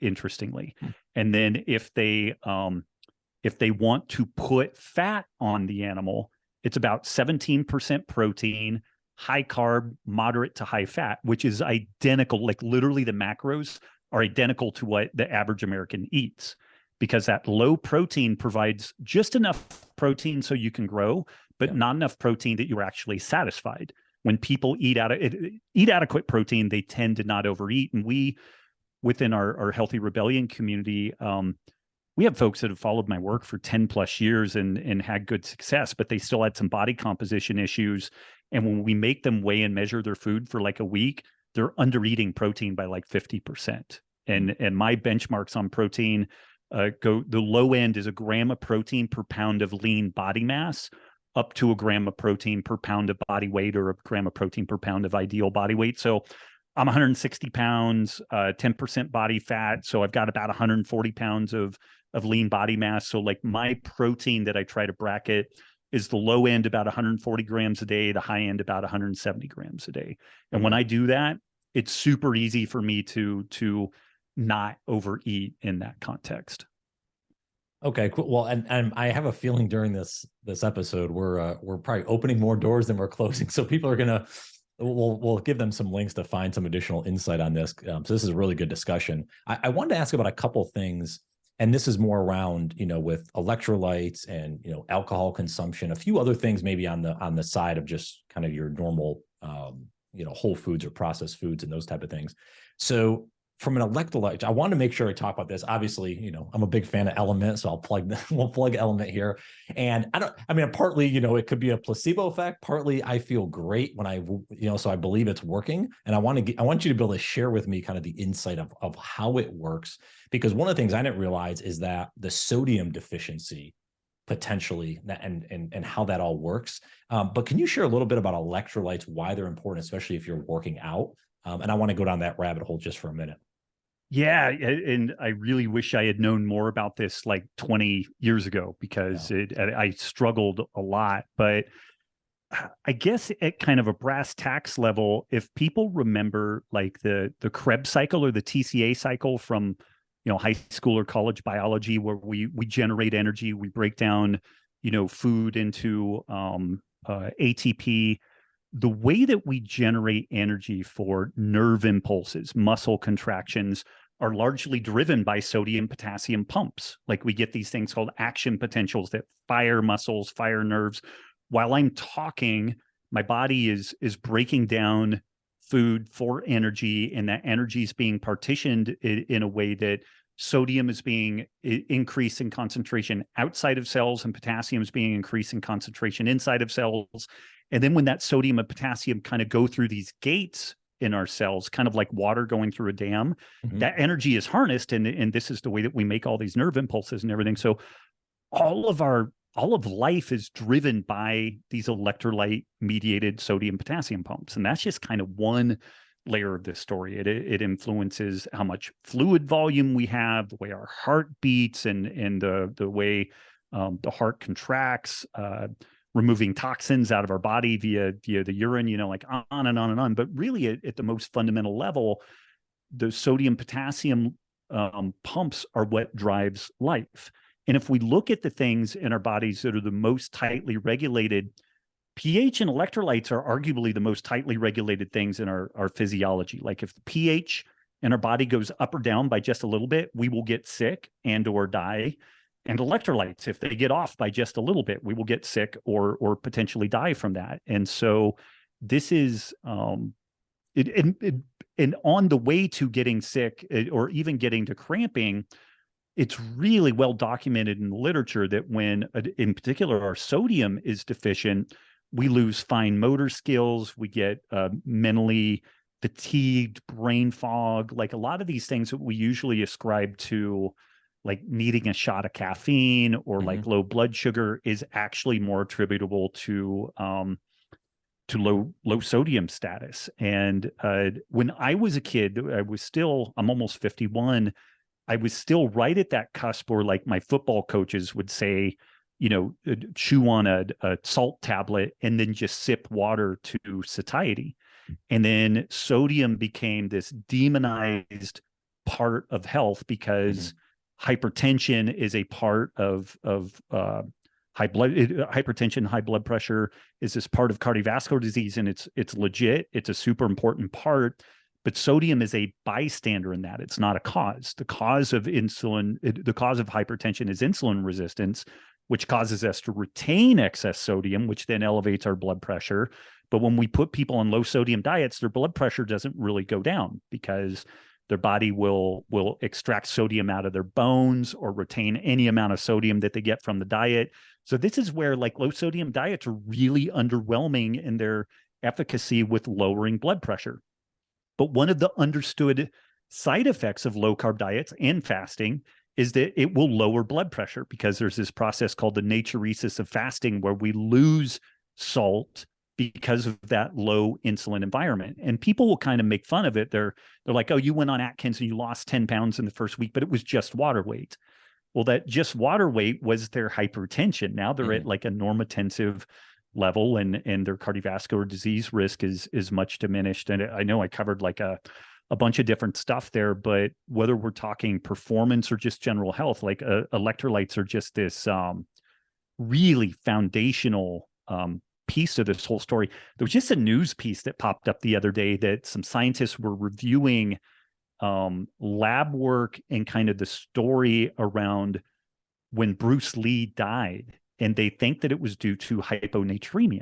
interestingly. And then if they want to put fat on the animal, it's about 17% protein, high carb, moderate to high fat, which is identical. Like literally the macros are identical to what the average American eats, because that low protein provides just enough protein so you can grow, but not enough protein that you're actually satisfied. When people eat adequate protein, they tend to not overeat. And we, within our Healthy Rebellion community, we have folks that have followed my work for 10 plus years and had good success, but they still had some body composition issues. And when we make them weigh and measure their food for like a week, they're under eating protein by like 50%. And my benchmarks on protein the low end is a gram of protein per pound of lean body mass, up to a gram of protein per pound of body weight, or a gram of protein per pound of ideal body weight. So I'm 160 pounds, 10% body fat. So I've got about 140 pounds of lean body mass. So like my protein that I try to bracket is the low end about 140 grams a day, the high end about 170 grams a day. And when I do that, it's super easy for me to not overeat in that context. Okay, cool. Well, and I have a feeling during this episode we're probably opening more doors than we're closing. So people are gonna we'll give them some links to find some additional insight on this. So this is a really good discussion. I wanted to ask about a couple things, and this is more around, with electrolytes and, alcohol consumption, a few other things maybe on the side of just kind of your normal, whole foods or processed foods and those type of things. So from an electrolyte, I want to make sure I talk about this. Obviously, I'm a big fan of Element, so we'll plug Element here. And partly, it could be a placebo effect. Partly, I feel great when so I believe it's working. And I want you to be able to share with me kind of the insight of how it works, because one of the things I didn't realize is that the sodium deficiency potentially and how that all works. But can you share a little bit about electrolytes, why they're important, especially if you're working out? And I want to go down that rabbit hole just for a minute. Yeah, and I really wish I had known more about this like 20 years ago, because I struggled a lot. But I guess at kind of a brass tacks level, if people remember like the Krebs cycle or the TCA cycle from high school or college biology, where we generate energy, we break down food into ATP. The way that we generate energy for nerve impulses, muscle contractions, are largely driven by sodium potassium pumps. Like we get these things called action potentials that fire muscles, fire nerves. While I'm talking, my body is breaking down food for energy, and that energy is being partitioned in a way that sodium is being increased in concentration outside of cells, and potassium is being increased in concentration inside of cells. And then when that sodium and potassium kind of go through these gates in our cells, kind of like water going through a dam, that energy is harnessed. And this is the way that we make all these nerve impulses and everything. So all of life is driven by these electrolyte mediated sodium potassium pumps. And that's just kind of one layer of this story. It influences how much fluid volume we have, the way our heart beats, and the way the heart contracts, removing toxins out of our body via the urine, like on and on and on. But really at the most fundamental level, the sodium potassium pumps are what drives life. And if we look at the things in our bodies that are the most tightly regulated, pH and electrolytes are arguably the most tightly regulated things in our physiology. Like if the pH in our body goes up or down by just a little bit, we will get sick and or die. And electrolytes, if they get off by just a little bit, we will get sick or potentially die from that. And so this is and on the way to getting sick or even getting to cramping, it's really well documented in the literature that when, in particular, our sodium is deficient, we lose fine motor skills, we get mentally fatigued, brain fog, like a lot of these things that we usually ascribe to like needing a shot of caffeine or like low blood sugar is actually more attributable to low sodium status. And when I was a kid, I'm almost 51. I was still right at that cusp where like my football coaches would say, chew on a salt tablet and then just sip water to satiety. And then sodium became this demonized part of health because hypertension is a part of hypertension, high blood pressure is this part of cardiovascular disease, and it's legit. It's a super important part, but sodium is a bystander in that. It's not a cause. The cause of hypertension is insulin resistance, which causes us to retain excess sodium, which then elevates our blood pressure. But when we put people on low sodium diets, their blood pressure doesn't really go down because Their body will extract sodium out of their bones or retain any amount of sodium that they get from the diet. So this is where like low sodium diets are really underwhelming in their efficacy with lowering blood pressure. But one of the understood side effects of low carb diets and fasting is that it will lower blood pressure, because there's this process called the natriuresis of fasting where we lose salt because of that low insulin environment. And people will kind of make fun of it. They're like, oh, you went on Atkins and you lost 10 pounds in the first week, but it was just water weight. Well, that just water weight was their hypertension. Now they're at like a normotensive level, and their cardiovascular disease risk is much diminished. And I know I covered like a bunch of different stuff there, but whether we're talking performance or just general health, like electrolytes are just this really foundational piece of this whole story. There was just a news piece that popped up the other day that some scientists were reviewing lab work and kind of the story around when Bruce Lee died, and they think that it was due to hyponatremia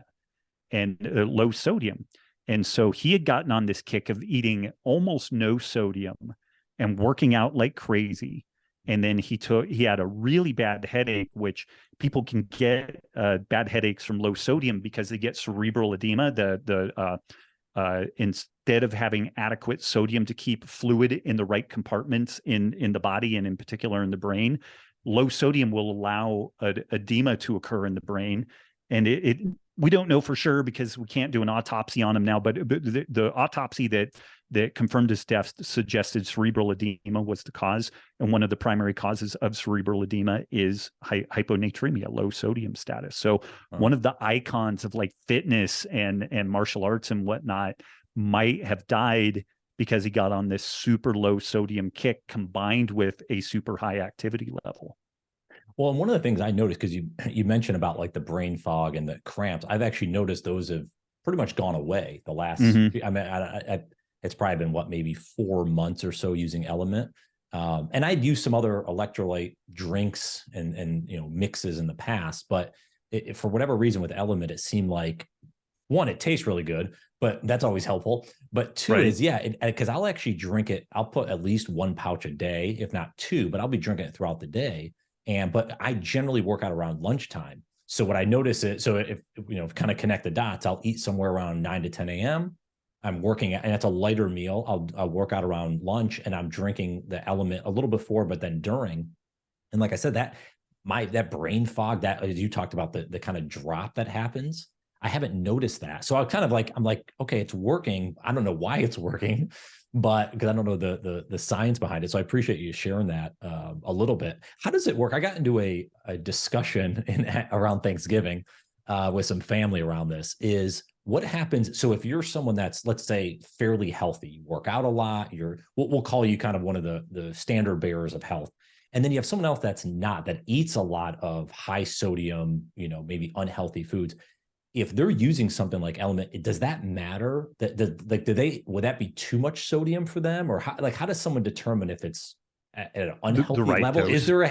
and low sodium. And so he had gotten on this kick of eating almost no sodium and working out like crazy. And then he had a really bad headache, which people can get bad headaches from low sodium because they get cerebral edema. Instead of having adequate sodium to keep fluid in the right compartments in the body, and in particular in the brain, low sodium will allow edema to occur in the brain. And we don't know for sure because we can't do an autopsy on him now, but the autopsy that confirmed his death suggested cerebral edema was the cause. And one of the primary causes of cerebral edema is hyponatremia, low sodium status. So one of the icons of like fitness and martial arts and whatnot might have died because he got on this super low sodium kick combined with a super high activity level. Well, and one of the things I noticed, because you mentioned about like the brain fog and the cramps, I've actually noticed those have pretty much gone away the last, I mean, it's probably been maybe 4 months or so using Element. And I'd used some other electrolyte drinks and mixes in the past, but for whatever reason with Element, it seemed like, one, it tastes really good, but that's always helpful. But two is, because I'll actually drink it. I'll put at least 1 pouch a day, if not 2, but I'll be drinking it throughout the day. But I generally work out around lunchtime. So what I notice is, so if, kind of connect the dots, I'll eat somewhere around 9 to 10 a.m. I'm working, and it's a lighter meal. I'll work out around lunch, and I'm drinking the Element a little before, but then during. And like I said, that brain fog, that, as you talked about, the kind of drop that happens, I haven't noticed that. So I'm like, okay, it's working. I don't know why it's working, but because I don't know the science behind it. So I appreciate you sharing that a little bit. How does it work? I got into a discussion around Thanksgiving with some family around this. Is what happens? So if you're someone that's, let's say, fairly healthy, you work out a lot, we'll call you kind of one of the standard bearers of health. And then you have someone else that's not, that eats a lot of high sodium, maybe unhealthy foods. If they're using something like Element, does that matter? Would that be too much sodium for them? Or how does someone determine if it's at an unhealthy right level? dose. Is there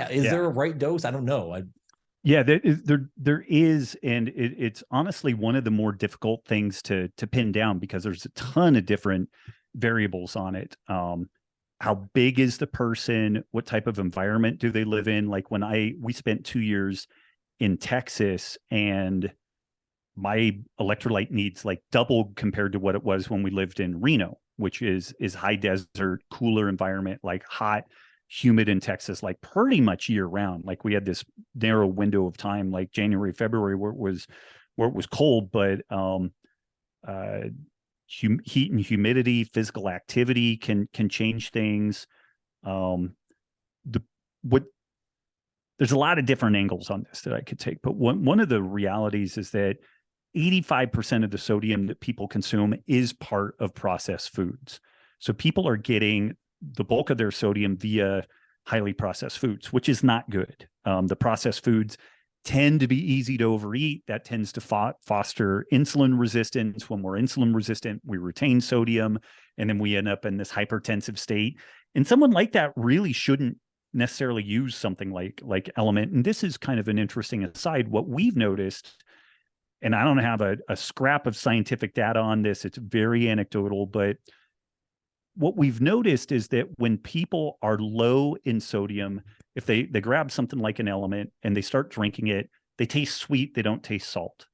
a right dose? I don't know. Yeah, there is, and it's honestly one of the more difficult things to pin down, because there's a ton of different variables on it. How big is the person? What type of environment do they live in? Like we spent 2 years in Texas, and my electrolyte needs like doubled compared to what it was when we lived in Reno, which is high desert, cooler environment, like hot, humid in Texas, like pretty much year round. Like we had this narrow window of time, like January, February, where it was cold, but heat and humidity, physical activity can change things. There's a lot of different angles on this that I could take, but one of the realities is that 85% of the sodium that people consume is part of processed foods. So people are getting the bulk of their sodium via highly processed foods, which is not good. The processed foods tend to be easy to overeat. That tends to foster insulin resistance. When we're insulin resistant, we retain sodium, and then we end up in this hypertensive state. And someone like that really shouldn't necessarily use something like Element. And this is kind of an interesting aside. What we've noticed, and I don't have a scrap of scientific data on this, it's very anecdotal, but what we've noticed is that when people are low in sodium, if they grab something like an element and they start drinking it, they taste sweet, they don't taste salt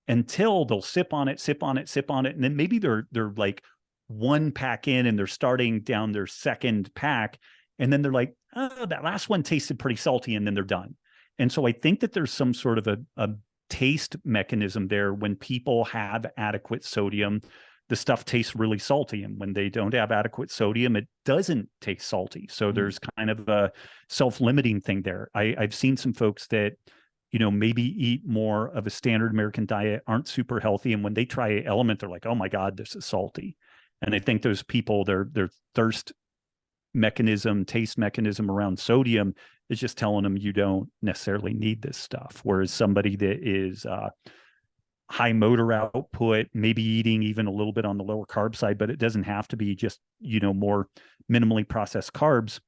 until they'll sip on it, sip on it, sip on it. And then maybe they're like one pack in and they're starting down their second pack. And then they're like, oh, that last one tasted pretty salty, and then they're done. And so I think that there's some sort of a taste mechanism there. When people have adequate sodium, the stuff tastes really salty. And when they don't have adequate sodium, it doesn't taste salty. So there's kind of a self-limiting thing there. I've seen some folks that, maybe eat more of a standard American diet, aren't super healthy. And when they try element, they're like, oh my God, this is salty. And I think those people, their thirst mechanism, taste mechanism around sodium is just telling them you don't necessarily need this stuff. Whereas somebody that is high motor output, maybe eating even a little bit on the lower carb side, but it doesn't have to be just, more minimally processed carbs.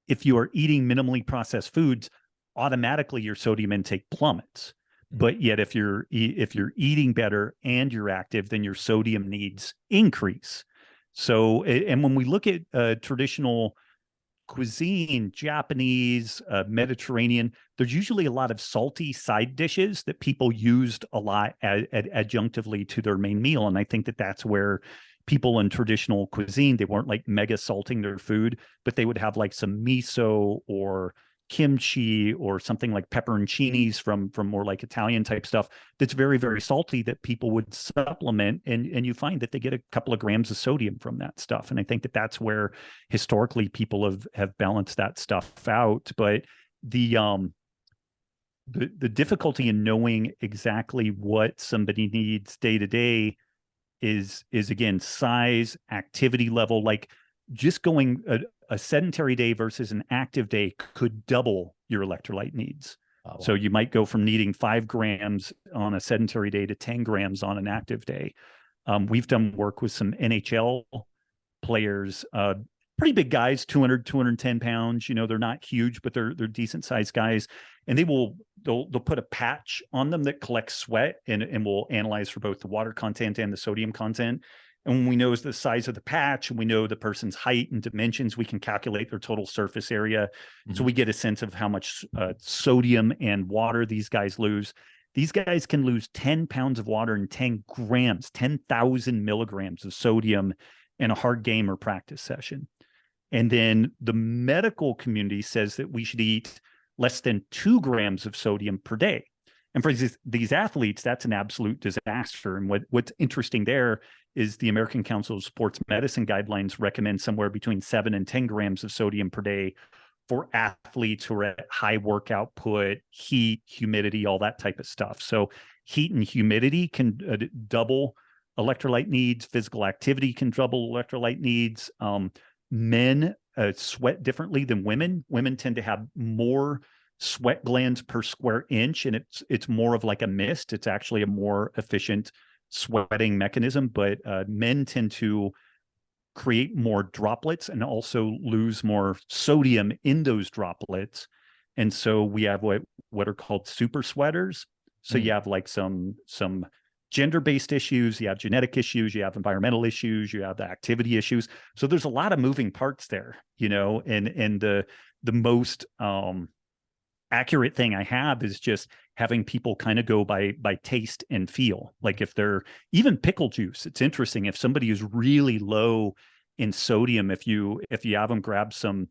If you are eating minimally processed foods, automatically your sodium intake plummets. But yet if you're eating better and you're active, then your sodium needs increase. So, and when we look at traditional cuisine, Japanese, Mediterranean, there's usually a lot of salty side dishes that people used a lot adjunctively to their main meal. And I think that that's where people in traditional cuisine, they weren't like mega salting their food, but they would have like some miso or kimchi or something like pepperoncinis from more like Italian type stuff that's very, very salty that people would supplement. And you find that they get a couple of grams of sodium from that stuff. And I think that that's where historically people have balanced that stuff out. But the difficulty in knowing exactly what somebody needs day to day is again, size, activity level. Like just going a sedentary day versus an active day could double your electrolyte needs. Oh, wow. So you might go from needing 5 grams on a sedentary day to 10 grams on an active day. We've done work with some NHL players, pretty big guys, 200, 210 pounds. They're not huge, but they're decent sized guys. And they'll put a patch on them that collects sweat and will analyze for both the water content and the sodium content. And when we know the size of the patch and we know the person's height and dimensions, we can calculate their total surface area. So we get a sense of how much sodium and water these guys lose. These guys can lose 10 pounds of water and 10 grams, 10,000 milligrams of sodium in a hard game or practice session. And then the medical community says that we should eat less than 2 grams of sodium per day. And for these athletes, that's an absolute disaster. And what's interesting there is the American Council of Sports Medicine guidelines recommend somewhere between 7 and 10 grams of sodium per day for athletes who are at high work output, heat, humidity, all that type of stuff. So heat and humidity can double electrolyte needs. Physical activity can double electrolyte needs. Men sweat differently than women. Women tend to have more sweat glands per square inch, and it's more of like a mist. It's actually a more efficient sweating mechanism, but men tend to create more droplets and also lose more sodium in those droplets. And so we have what are called super sweaters. So you have like some gender-based issues, you have genetic issues, you have environmental issues, you have the activity issues. So there's a lot of moving parts there, and the most accurate thing I have is just having people kind of go by taste and feel. Like if they're even pickle juice, it's interesting. If somebody is really low in sodium, if you have them grab some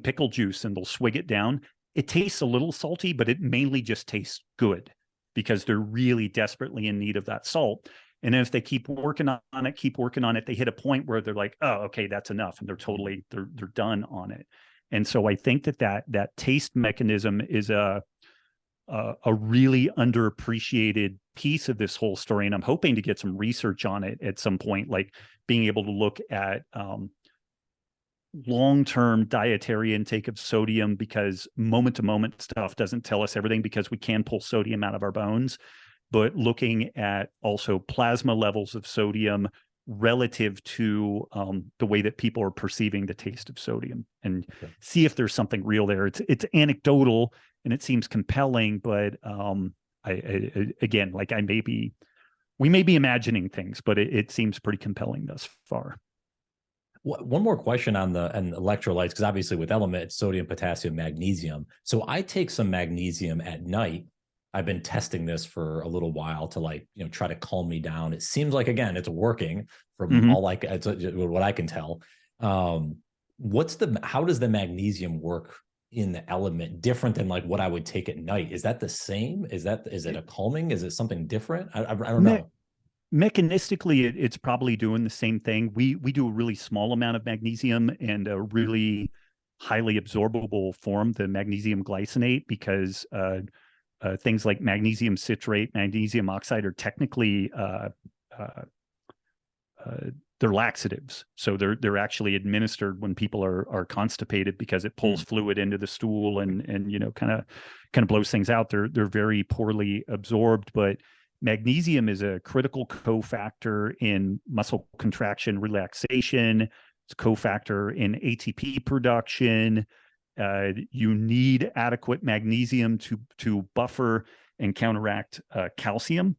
pickle juice and they'll swig it down, it tastes a little salty, but it mainly just tastes good because they're really desperately in need of that salt. And then if they keep working on it, they hit a point where they're like, oh, okay, that's enough. And they're done on it. And so I think that taste mechanism is a really underappreciated piece of this whole story. And I'm hoping to get some research on it at some point, like being able to look at long-term dietary intake of sodium, because moment-to-moment stuff doesn't tell us everything, because we can pull sodium out of our bones, but looking at also plasma levels of sodium relative to the way that people are perceiving the taste of sodium, and see if there's something real there. It's anecdotal and it seems compelling, but again, like we may be imagining things, but it seems pretty compelling thus far. One more question on the electrolytes, because obviously with Element, it's sodium, potassium, magnesium. So I take some magnesium at night. I've been testing this for a little while to try to calm me down. It seems like, again, it's working from Mhm. what I can tell. How does the magnesium work in the Element different than like what I would take at night? Is that the same? Is it a calming? Is it something different? I don't Me know. Mechanistically, it's probably doing the same thing. We do a really small amount of magnesium and a really highly absorbable form, the magnesium glycinate, because things like magnesium citrate, magnesium oxide are technically uh, uh, they're laxatives. So they're actually administered when people are constipated, because it pulls fluid into the stool and kind of blows things out. They're very poorly absorbed, but magnesium is a critical cofactor in muscle contraction relaxation. It's a cofactor in ATP production. You need adequate magnesium to buffer and counteract calcium,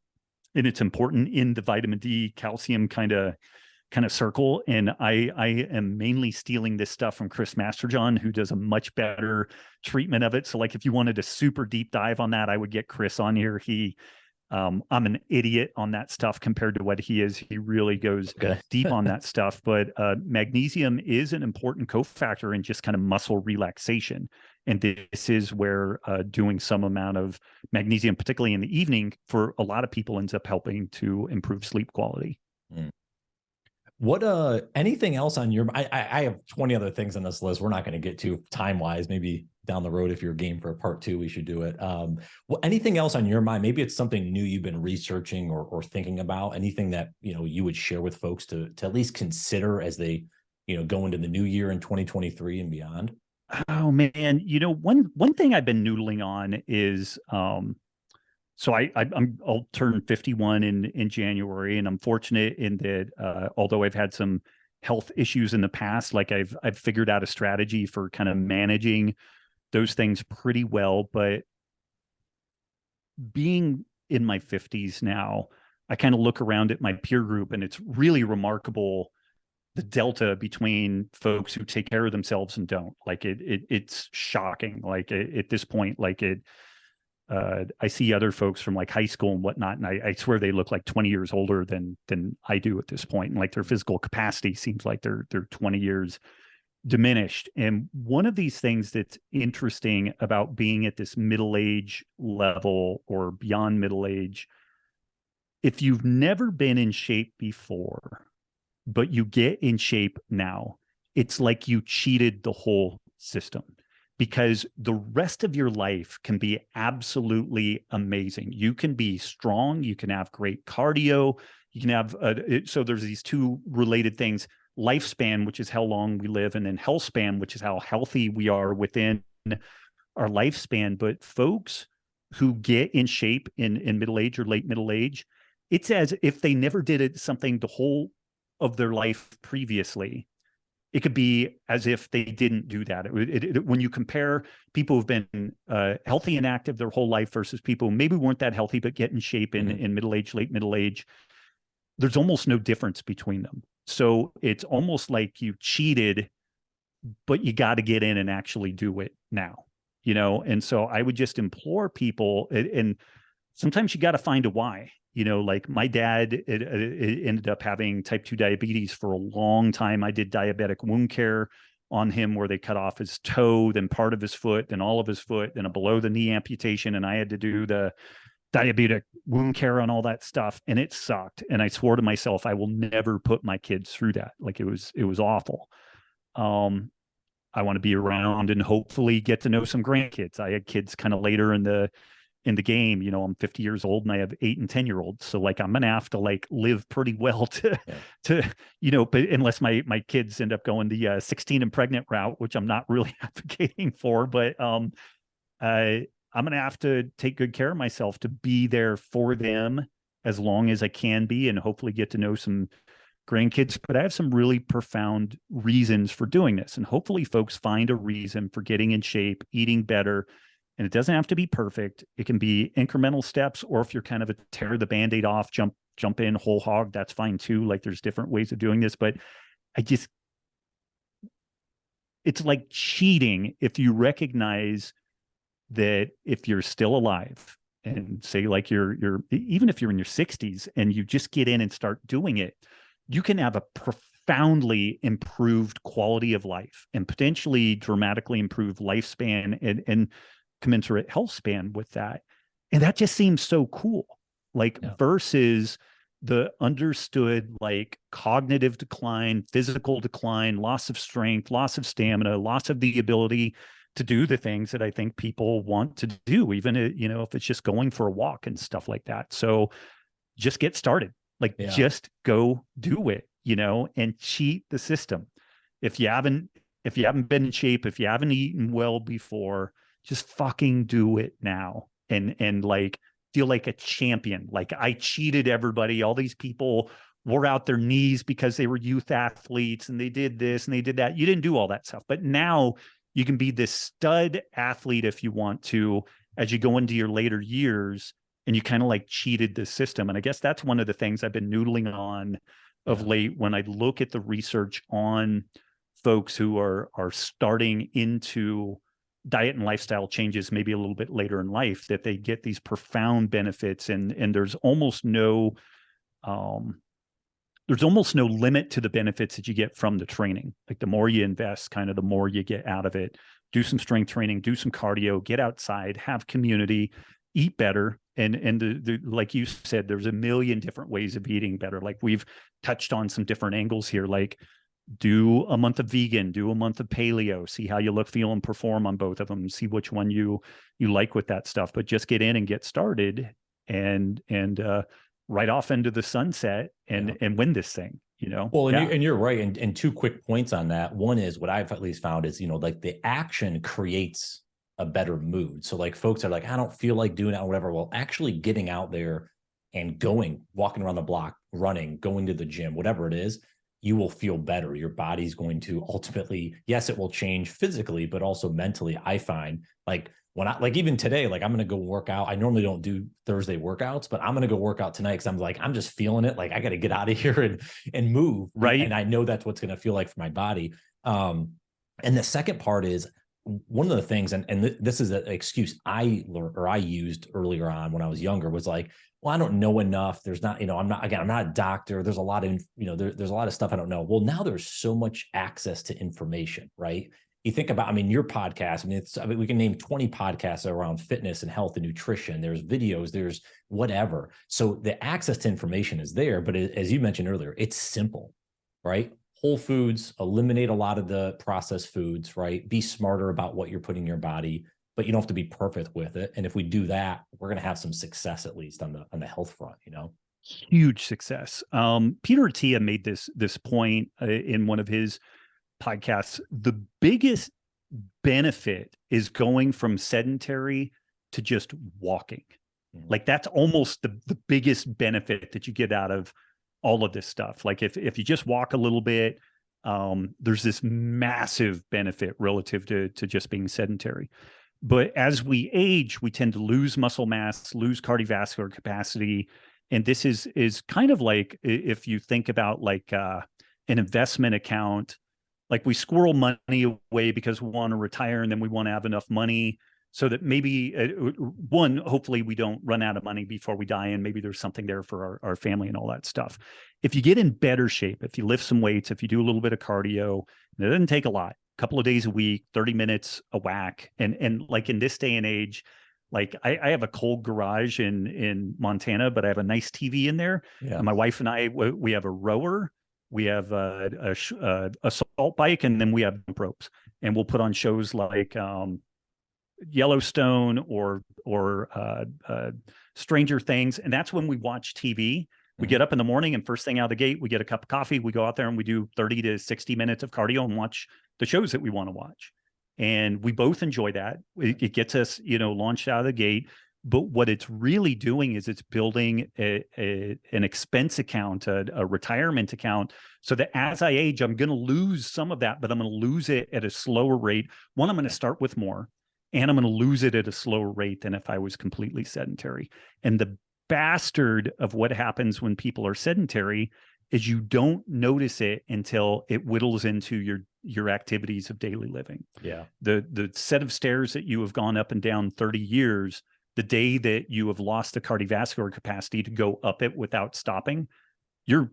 and it's important in the vitamin D calcium kind of circle. And I am mainly stealing this stuff from Chris Masterjohn, who does a much better treatment of it. So like if you wanted a super deep dive on that, I would get Chris on here. I'm an idiot on that stuff compared to what he is. He really goes deep on that stuff. But magnesium is an important cofactor in just kind of muscle relaxation. And this is where doing some amount of magnesium, particularly in the evening, for a lot of people ends up helping to improve sleep quality. Mm. What anything else on your I have 20 other things on this list we're not going to get to time wise. Maybe down the road, if you're game for a part 2, we should do it. Anything else on your mind? Maybe it's something new you've been researching or thinking about, anything that you would share with folks to at least consider as they go into the new year in 2023 and beyond. Oh man, one thing I've been noodling on is so I'll turn 51 in January, and I'm fortunate in that although I've had some health issues in the past, like I've figured out a strategy for kind of managing those things pretty well. But being in my 50s now, I kind of look around at my peer group, and it's really remarkable the delta between folks who take care of themselves and don't. Like it's shocking. Like at this point, I see other folks from like high school and whatnot, and I swear they look like 20 years older than I do at this point. And like their physical capacity seems like they're 20 years diminished. And one of these things that's interesting about being at this middle age level or beyond middle age, if you've never been in shape before, but you get in shape now, it's like you cheated the whole system, because the rest of your life can be absolutely amazing. You can be strong, you can have great cardio, you can have so there's these two related things: lifespan, which is how long we live, and then health span, which is how healthy we are within our lifespan. But folks who get in shape in middle age or late middle age, it's as if they never did something the whole of their life previously. It could be as if they didn't do that. When you compare people who've been healthy and active their whole life versus people who maybe weren't that healthy but get in shape in middle age, late middle age, there's almost no difference between them. So it's almost like you cheated, but you got to get in and actually do it now, And so I would just implore people, and sometimes you got to find a why. Like my dad it ended up having type 2 diabetes for a long time. I did diabetic wound care on him, where they cut off his toe, then part of his foot, then all of his foot, then a below the knee amputation. And I had to do the diabetic wound care on all that stuff. And it sucked. And I swore to myself, I will never put my kids through that. Like it was awful. I want to be around and hopefully get to know some grandkids. I had kids kind of later in the game. I'm 50 years old and I have 8 and 10-year-olds. So like, I'm going to have to like live pretty well to, but unless my kids end up going the 16 and pregnant route, which I'm not really advocating for, but I'm going to have to take good care of myself to be there for them as long as I can be, and hopefully get to know some grandkids. But I have some really profound reasons for doing this. And hopefully folks find a reason for getting in shape, eating better. And it doesn't have to be perfect. It can be incremental steps, or if you're kind of a tear the Band-Aid off, jump in whole hog, that's fine too. Like there's different ways of doing this, but it's like cheating if you recognize that if you're still alive and say like you're even if you're in your 60s and you just get in and start doing it, you can have a profoundly improved quality of life and potentially dramatically improved lifespan and commensurate health span with that. And that just seems so cool. Like versus the understood like cognitive decline, physical decline, loss of strength, loss of stamina, loss of the ability to do the things that I think people want to do, even, if it's just going for a walk and stuff like that. So just get started, like just go do it, and cheat the system. If you haven't been in shape, if you haven't eaten well before, just fucking do it now. And like, feel like a champion. Like I cheated everybody. All these people wore out their knees because they were youth athletes and they did this and they did that. You didn't do all that stuff, but now you can be this stud athlete if you want to, as you go into your later years, and you kind of like cheated the system. And I guess that's one of the things I've been noodling on of late when I look at the research on folks who are starting into diet and lifestyle changes maybe a little bit later in life, that they get these profound benefits, and there's almost no limit to the benefits that you get from the training. Like the more you invest, kind of the more you get out of it. Do some strength training, do some cardio, get outside, have community, eat better. And the like you said, there's a million different ways of eating better. Like we've touched on some different angles here, like do a month of vegan, do a month of paleo, see how you look, feel, and perform on both of them, see which one you like with that stuff. But just get in and get started and right off into the sunset and win this thing, Well, and you're right. And two quick points on that. One is what I've at least found is, like the action creates a better mood. So like folks are like, I don't feel like doing it or whatever. Well, actually getting out there and walking around the block, running, going to the gym, whatever it is, you will feel better. Your body's going to ultimately, yes, it will change physically, but also mentally. I find like when even today, like I'm going to go work out. I normally don't do Thursday workouts, but I'm going to go work out tonight. Cause I'm just feeling it. Like I got to get out of here and move. Right. And I know that's what's going to feel like for my body. And the second part is one of the things, and this is an excuse I used earlier on when I was younger, was like, well, I don't know enough. There's not, I'm not a doctor. There's a lot of, there's a lot of stuff I don't know. Well, now there's so much access to information, right? You think about, your podcast, we can name 20 podcasts around fitness and health and nutrition. There's videos, there's whatever. So the access to information is there, but as you mentioned earlier, it's simple, right? Whole foods, eliminate a lot of the processed foods, right? Be smarter about what you're putting in your body, but you don't have to be perfect with it. And if we do that, we're going to have some success, at least on the health front, Huge success. Peter Attia made this point in one of his podcasts. The biggest benefit is going from sedentary to just walking. Like that's almost the biggest benefit that you get out of all of this stuff. Like if you just walk a little bit, there's this massive benefit relative to just being sedentary. But as we age, we tend to lose muscle mass, lose cardiovascular capacity. And this is kind of like, if you think about like an investment account, like we squirrel money away because we want to retire and then we want to have enough money so that maybe hopefully we don't run out of money before we die, and maybe there's something there for our family and all that stuff. If you get in better shape, if you lift some weights, if you do a little bit of cardio, it doesn't take a lot, a couple of days a week, 30 minutes a whack. And like in this day and age, like I have a cold garage in Montana, but I have a nice TV in there. Yeah. And my wife and I, we have a rower, we have a assault bike, and then we have ropes, and we'll put on shows like Yellowstone or Stranger Things. And that's when we watch TV. We get up in the morning, and first thing out of the gate, we get a cup of coffee. We go out there and we do 30 to 60 minutes of cardio and watch the shows that we want to watch. And we both enjoy that. It gets us, launched out of the gate. But what it's really doing is it's building an expense account, a retirement account, so that as I age, I'm going to lose some of that, but I'm going to lose it at a slower rate. One, I'm going to start with more, and I'm going to lose it at a slower rate than if I was completely sedentary. And the bastard of what happens when people are sedentary is you don't notice it until it whittles into your activities of daily living. Yeah. The set of stairs that you have gone up and down 30 years, the day that you have lost the cardiovascular capacity to go up it without stopping, you're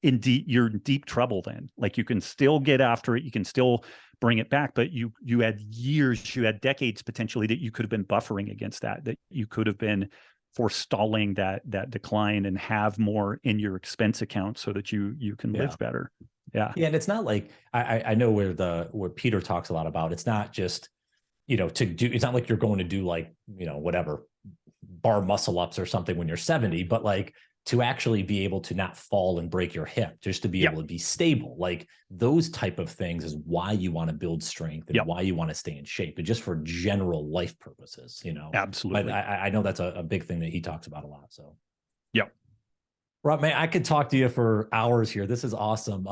in deep trouble then. Like, you can still get after it, you can still bring it back, but you had years, you had decades potentially that you could have been buffering against that you could have been forestalling that decline and have more in your expense account so that you can live better. Yeah. Yeah. And it's not like, I know where Peter talks a lot about, it's not just, it's not like you're going to do like, whatever, bar muscle ups or something when you're 70, but like to actually be able to not fall and break your hip, just to be able to be stable. Like those type of things is why you want to build strength and why you want to stay in shape, and just for general life purposes, Absolutely. But I know that's a big thing that he talks about a lot. So, yep. Rob, man, I could talk to you for hours here. This is awesome.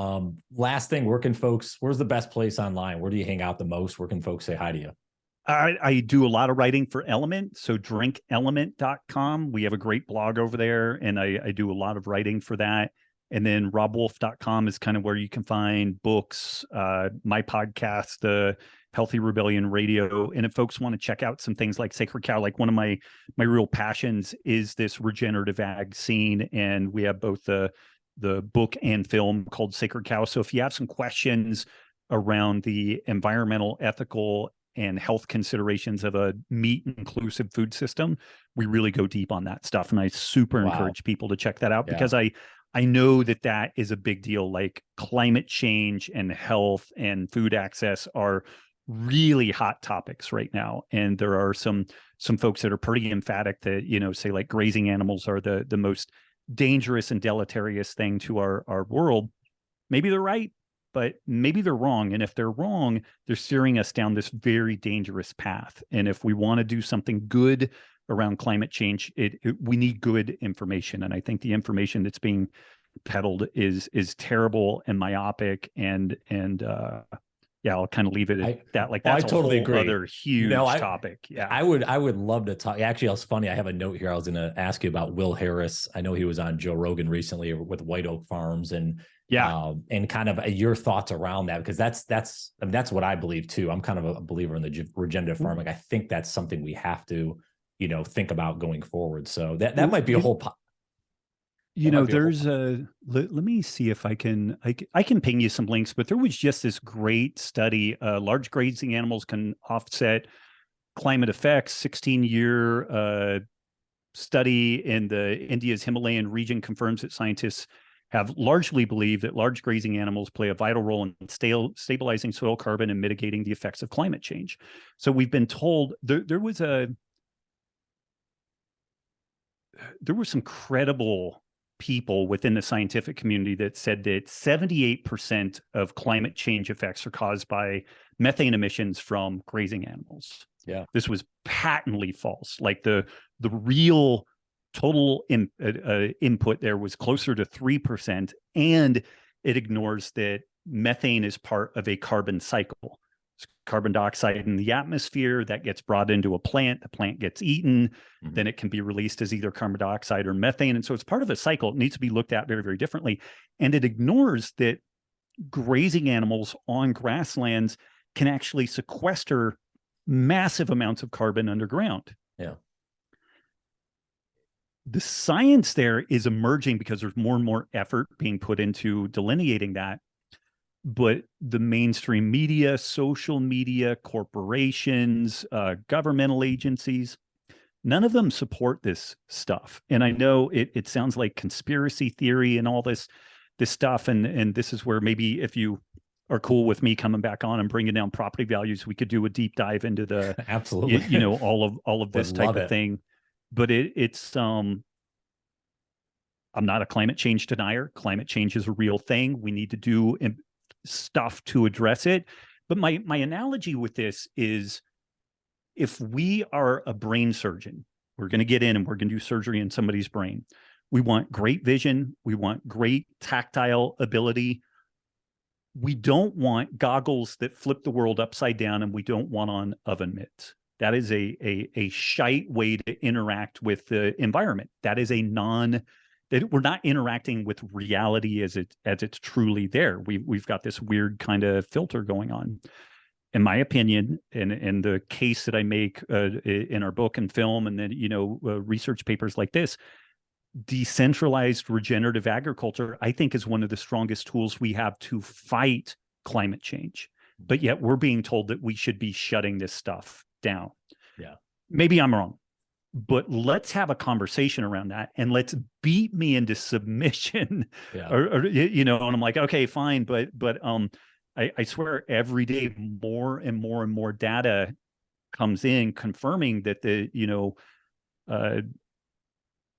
Last thing, where's the best place online? Where do you hang out the most? Where can folks say hi to you? I do a lot of writing for Element, so drinkelement.com. We have a great blog over there, and I do a lot of writing for that. And then robwolf.com is kind of where you can find books, my podcast, the Healthy Rebellion Radio. And if folks want to check out some things like Sacred Cow, like one of my real passions is this regenerative ag scene. And we have both the book and film called Sacred Cow. So if you have some questions around the environmental, ethical, and health considerations of a meat inclusive food system, we really go deep on that stuff. And I super encourage people to check that out, because I know that is a big deal. Like climate change and health and food access are really hot topics right now. And there are some folks that are pretty emphatic that, say like grazing animals are the most dangerous and deleterious thing to our world. Maybe they're right, but maybe they're wrong. And if they're wrong, they're steering us down this very dangerous path. And if we want to do something good around climate change, we need good information. And I think the information that's being peddled is terrible and myopic. And I'll kind of leave it at that. Like that's I totally agree. Other huge topic. Yeah, I would love to talk. Actually, it's funny. I have a note here. I was going to ask you about Will Harris. I know he was on Joe Rogan recently with White Oak Farms, and kind of your thoughts around that, because that's what I believe too. I'm kind of a believer in the regenerative farming. I think that's something we have to, think about going forward. So that might be a whole. There's let me see if I can ping you some links, but there was just this great study. Large grazing animals can offset climate effects. 16-year study in the India's Himalayan region confirms that scientists have largely believed that large grazing animals play a vital role in stabilizing soil carbon and mitigating the effects of climate change. So we've been told there were some credible people within the scientific community that said that 78% of climate change effects are caused by methane emissions from grazing animals. Yeah. This was patently false. Like the real total input there was closer to 3%, and it ignores that methane is part of a carbon cycle. It's carbon dioxide in the atmosphere that gets brought into a plant, the plant gets eaten, then it can be released as either carbon dioxide or methane. And so it's part of a cycle. It needs to be looked at very, very differently. And it ignores that grazing animals on grasslands can actually sequester massive amounts of carbon underground. Yeah. The science there is emerging because there's more and more effort being put into delineating that. But the mainstream media, social media, corporations, governmental agencies, none of them support this stuff. And I know it sounds like conspiracy theory and all this stuff. And this is where maybe if you are cool with me coming back on and bringing down property values, we could do a deep dive into the absolutely, all of this type of thing. But it's I'm not a climate change denier. Climate change is a real thing. We need to do stuff to address it. But my analogy with this is, if we are a brain surgeon, we're going to get in and we're going to do surgery in somebody's brain. We want great vision. We want great tactile ability. We don't want goggles that flip the world upside down, and we don't want on oven mitts. That is a shite way to interact with the environment. That is a that we're not interacting with reality as it's truly there. We've got this weird kind of filter going on. In my opinion, and the case that I make in our book and film, and then research papers like this, decentralized regenerative agriculture, I think, is one of the strongest tools we have to fight climate change. But yet we're being told that we should be shutting this stuff down. Yeah. Maybe I'm wrong, but let's have a conversation around that, and let's beat me into submission. Yeah. And I'm like, okay, fine. But I swear every day more and more and more data comes in confirming that the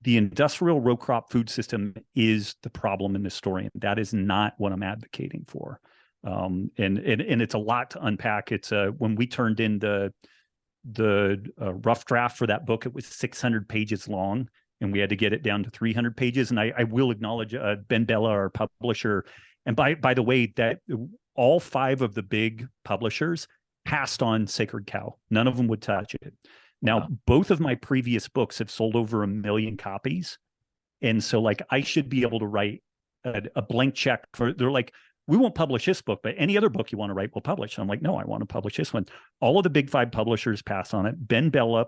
industrial row crop food system is the problem in this story. And that is not what I'm advocating for. And it's a lot to unpack. It's when we turned in the rough draft for that book, it was 600 pages long, and we had to get it down to 300 pages. And I will acknowledge Ben Bella, our publisher. And by the way, that all 5 of the big publishers passed on Sacred Cow. None of them would touch it. Now, both of my previous books have sold over 1 million copies. And so I should be able to write a blank check they're like, we won't publish this book, but any other book you want to write, we'll publish. I'm like, no, I want to publish this one. All of the big 5 publishers passed on it. Ben Bella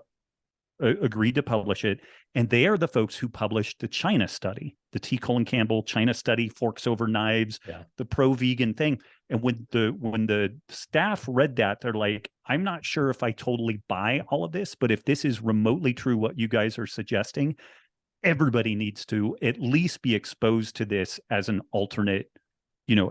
agreed to publish it. And they are the folks who published the China study, the T. Colin Campbell China study, Forks Over Knives, the pro-vegan thing. And when the staff read that, they're like, I'm not sure if I totally buy all of this, but if this is remotely true, what you guys are suggesting, everybody needs to at least be exposed to this as an alternate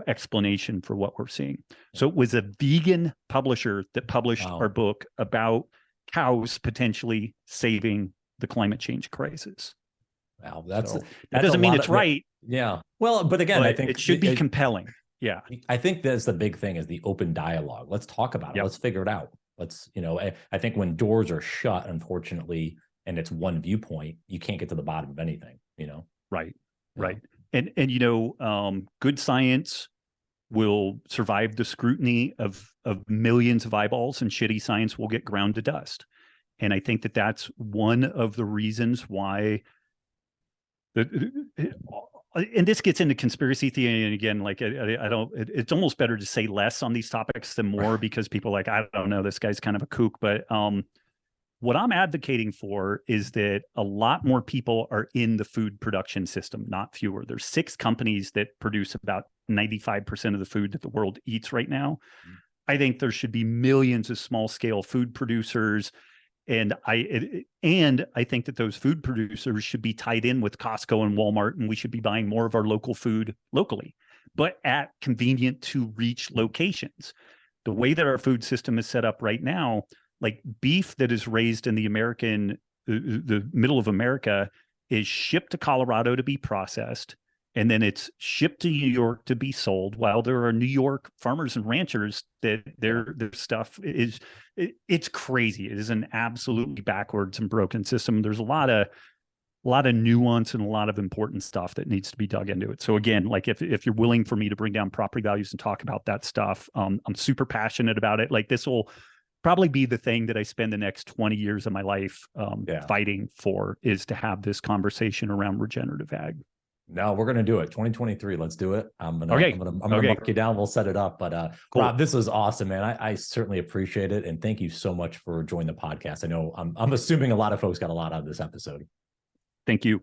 explanation for what we're seeing. So it was a vegan publisher that published our book about cows potentially saving the climate change crisis. Wow, that doesn't mean it's right. Yeah. Well, but again, I think it should be compelling. Yeah. I think that's the big thing, is the open dialogue. Let's talk about it. Let's figure it out. Let's, I think when doors are shut, unfortunately, and it's one viewpoint, you can't get to the bottom of anything, Right. Right. And good science will survive the scrutiny of millions of eyeballs, and shitty science will get ground to dust. And I think that that's one of the reasons why and this gets into conspiracy theory. And again, I don't, it's almost better to say less on these topics than more, because people are like, I don't know, this guy's kind of a kook. But what I'm advocating for is that a lot more people are in the food production system, not fewer. There's 6 companies that produce about 95% of the food that the world eats right now. I think there should be millions of small scale food producers. And I think that those food producers should be tied in with Costco and Walmart, and we should be buying more of our local food locally, but at convenient to reach locations. The way that our food system is set up right now, like beef that is raised in the middle of America, is shipped to Colorado to be processed, and then it's shipped to New York to be sold, while there are New York farmers and ranchers that their stuff is, it's crazy. It is an absolutely backwards and broken system. There's a lot of nuance and a lot of important stuff that needs to be dug into it. So again, if you're willing for me to bring down property values and talk about that stuff, I'm super passionate about it. This will probably be the thing that I spend the next 20 years of my life fighting for, is to have this conversation around regenerative ag. No, we're going to do it. 2023. Let's do it. I'm going to mark you down. We'll set it up. But cool. Robb, this was awesome, man. I certainly appreciate it. And thank you so much for joining the podcast. I know I'm assuming a lot of folks got a lot out of this episode. Thank you.